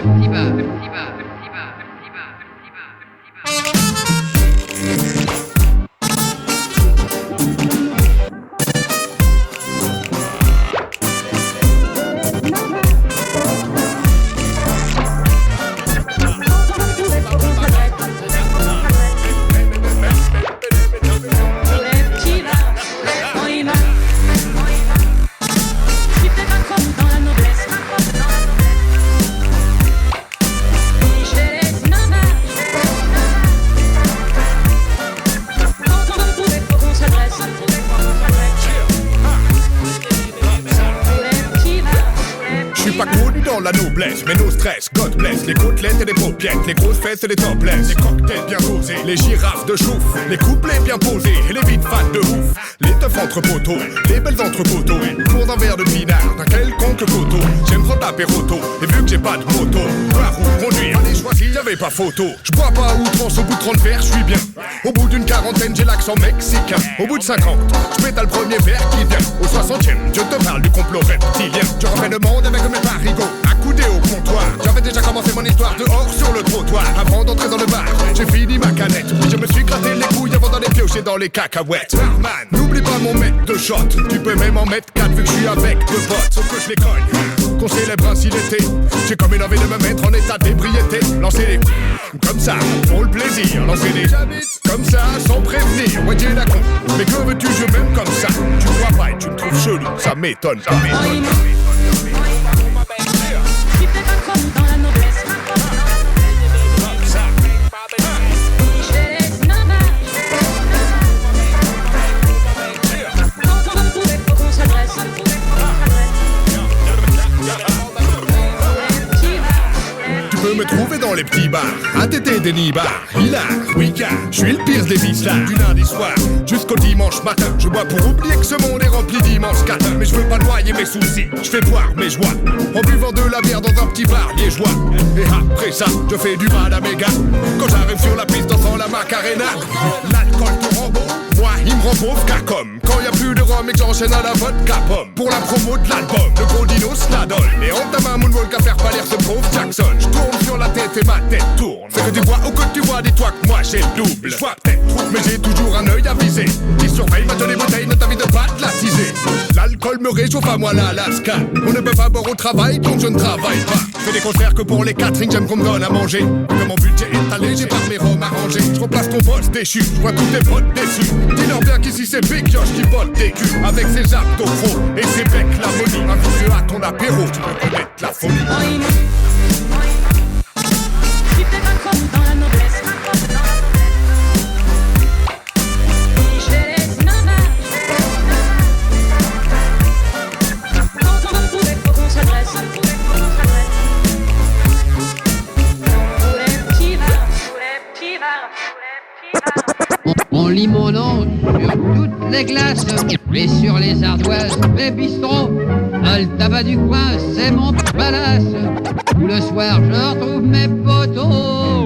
La noblesse, mais nos stress, God bless. Les côtelettes et les paupiètes, les grosses fesses et les topless. Les cocktails bien dosés, les girafes de chouf. Les couplets bien posés et les vides fans de ouf. Les teufs entre poteaux, les belles entre poteaux. Pour d'un verre de pinard, d'un quelconque coteau. J'aime trop taper roto, et vu que j'ai pas de moto, voir ou conduire, allez choisir, y'avait pas photo. J'bois pas à outrance, au bout de 30 verres, j'suis bien. Au bout d'une quarantaine, j'ai l'accent mexicain. Au bout de 50, j'pétale le premier verre qui vient. Au 60e, je te parle du complot reptilien. Je refais le monde avec mes parigots. Accoudé au comptoir, j'avais déjà commencé mon histoire dehors sur le trottoir. Avant d'entrer dans le bar, j'ai fini ma canette. Je me suis gratté les couilles avant d'aller piocher dans les cacahuètes. Barman, n'oublie pas mon mec de shot. Tu peux même en mettre 4 vu que je suis avec 2 potes. Sauf que je les cogne, qu'on célèbre ainsi l'été. J'ai comme une envie de me mettre en état d'ébriété. Lancer les comme ça, pour le plaisir. Lancer les comme ça, sans prévenir. Ouais, t'es la con, mais que veux-tu, je m'aime comme ça. Tu crois pas et tu me trouves chelou, ça m'étonne pas. Me trouver dans les petits bars, ATT des nibards, hilar, week-end, je suis le pire des vislards. Du lundi soir jusqu'au dimanche matin, je bois pour oublier que ce monde est rempli dimanche matin. Mais je veux pas noyer mes soucis, je fais boire mes joies en buvant de la bière dans un petit bar liégeois. Et après ça, je fais du mal à mes gars quand j'arrive sur la piste dansant la Macarena. L'alcool te rend beau, moi il me rend pauvre car comme quand y a plus de rhum et que j'enchaîne à la vodka pomme. Pour la promo de l'album, le gros dinos la donne. Et on t'a un moonwalk à faire pas l'air ce pauvre Jackson. Je tourne sur la tête et ma tête tourne. C'est que tu vois ou que tu vois, dis-toi que moi j'ai le double. Je vois peut-être, mais j'ai toujours un œil avisé qui surveille ma tenue bouteille, ne t'invite pas de la teaser. L'alcool me réchauffe à moi l'Alaska. On ne peut pas boire au travail donc je ne travaille pas. Je fais des concerts que pour les catering, j'aime qu'on me donne à manger. Que mon budget est allégé par mes roms arrangés. Je remplace ton boss déchu, je vois tous tes potes déçus. Dis-leur bien qu'ici c'est Big Josh qui botte des culs. Avec ses abdos et ses becs l'harmonie. Un vieux à ton apéro, tu peux connaître la folie. Dans la noblesse, je laisse ma main. Quand on trouve, faut qu'on s'adresse. Pour les petits bars, On lit mon nom sur toutes les glaces et sur les ardoises, les bistrots. Le tabac du coin, c'est mon palace. Où le soir, je retrouve mes potos.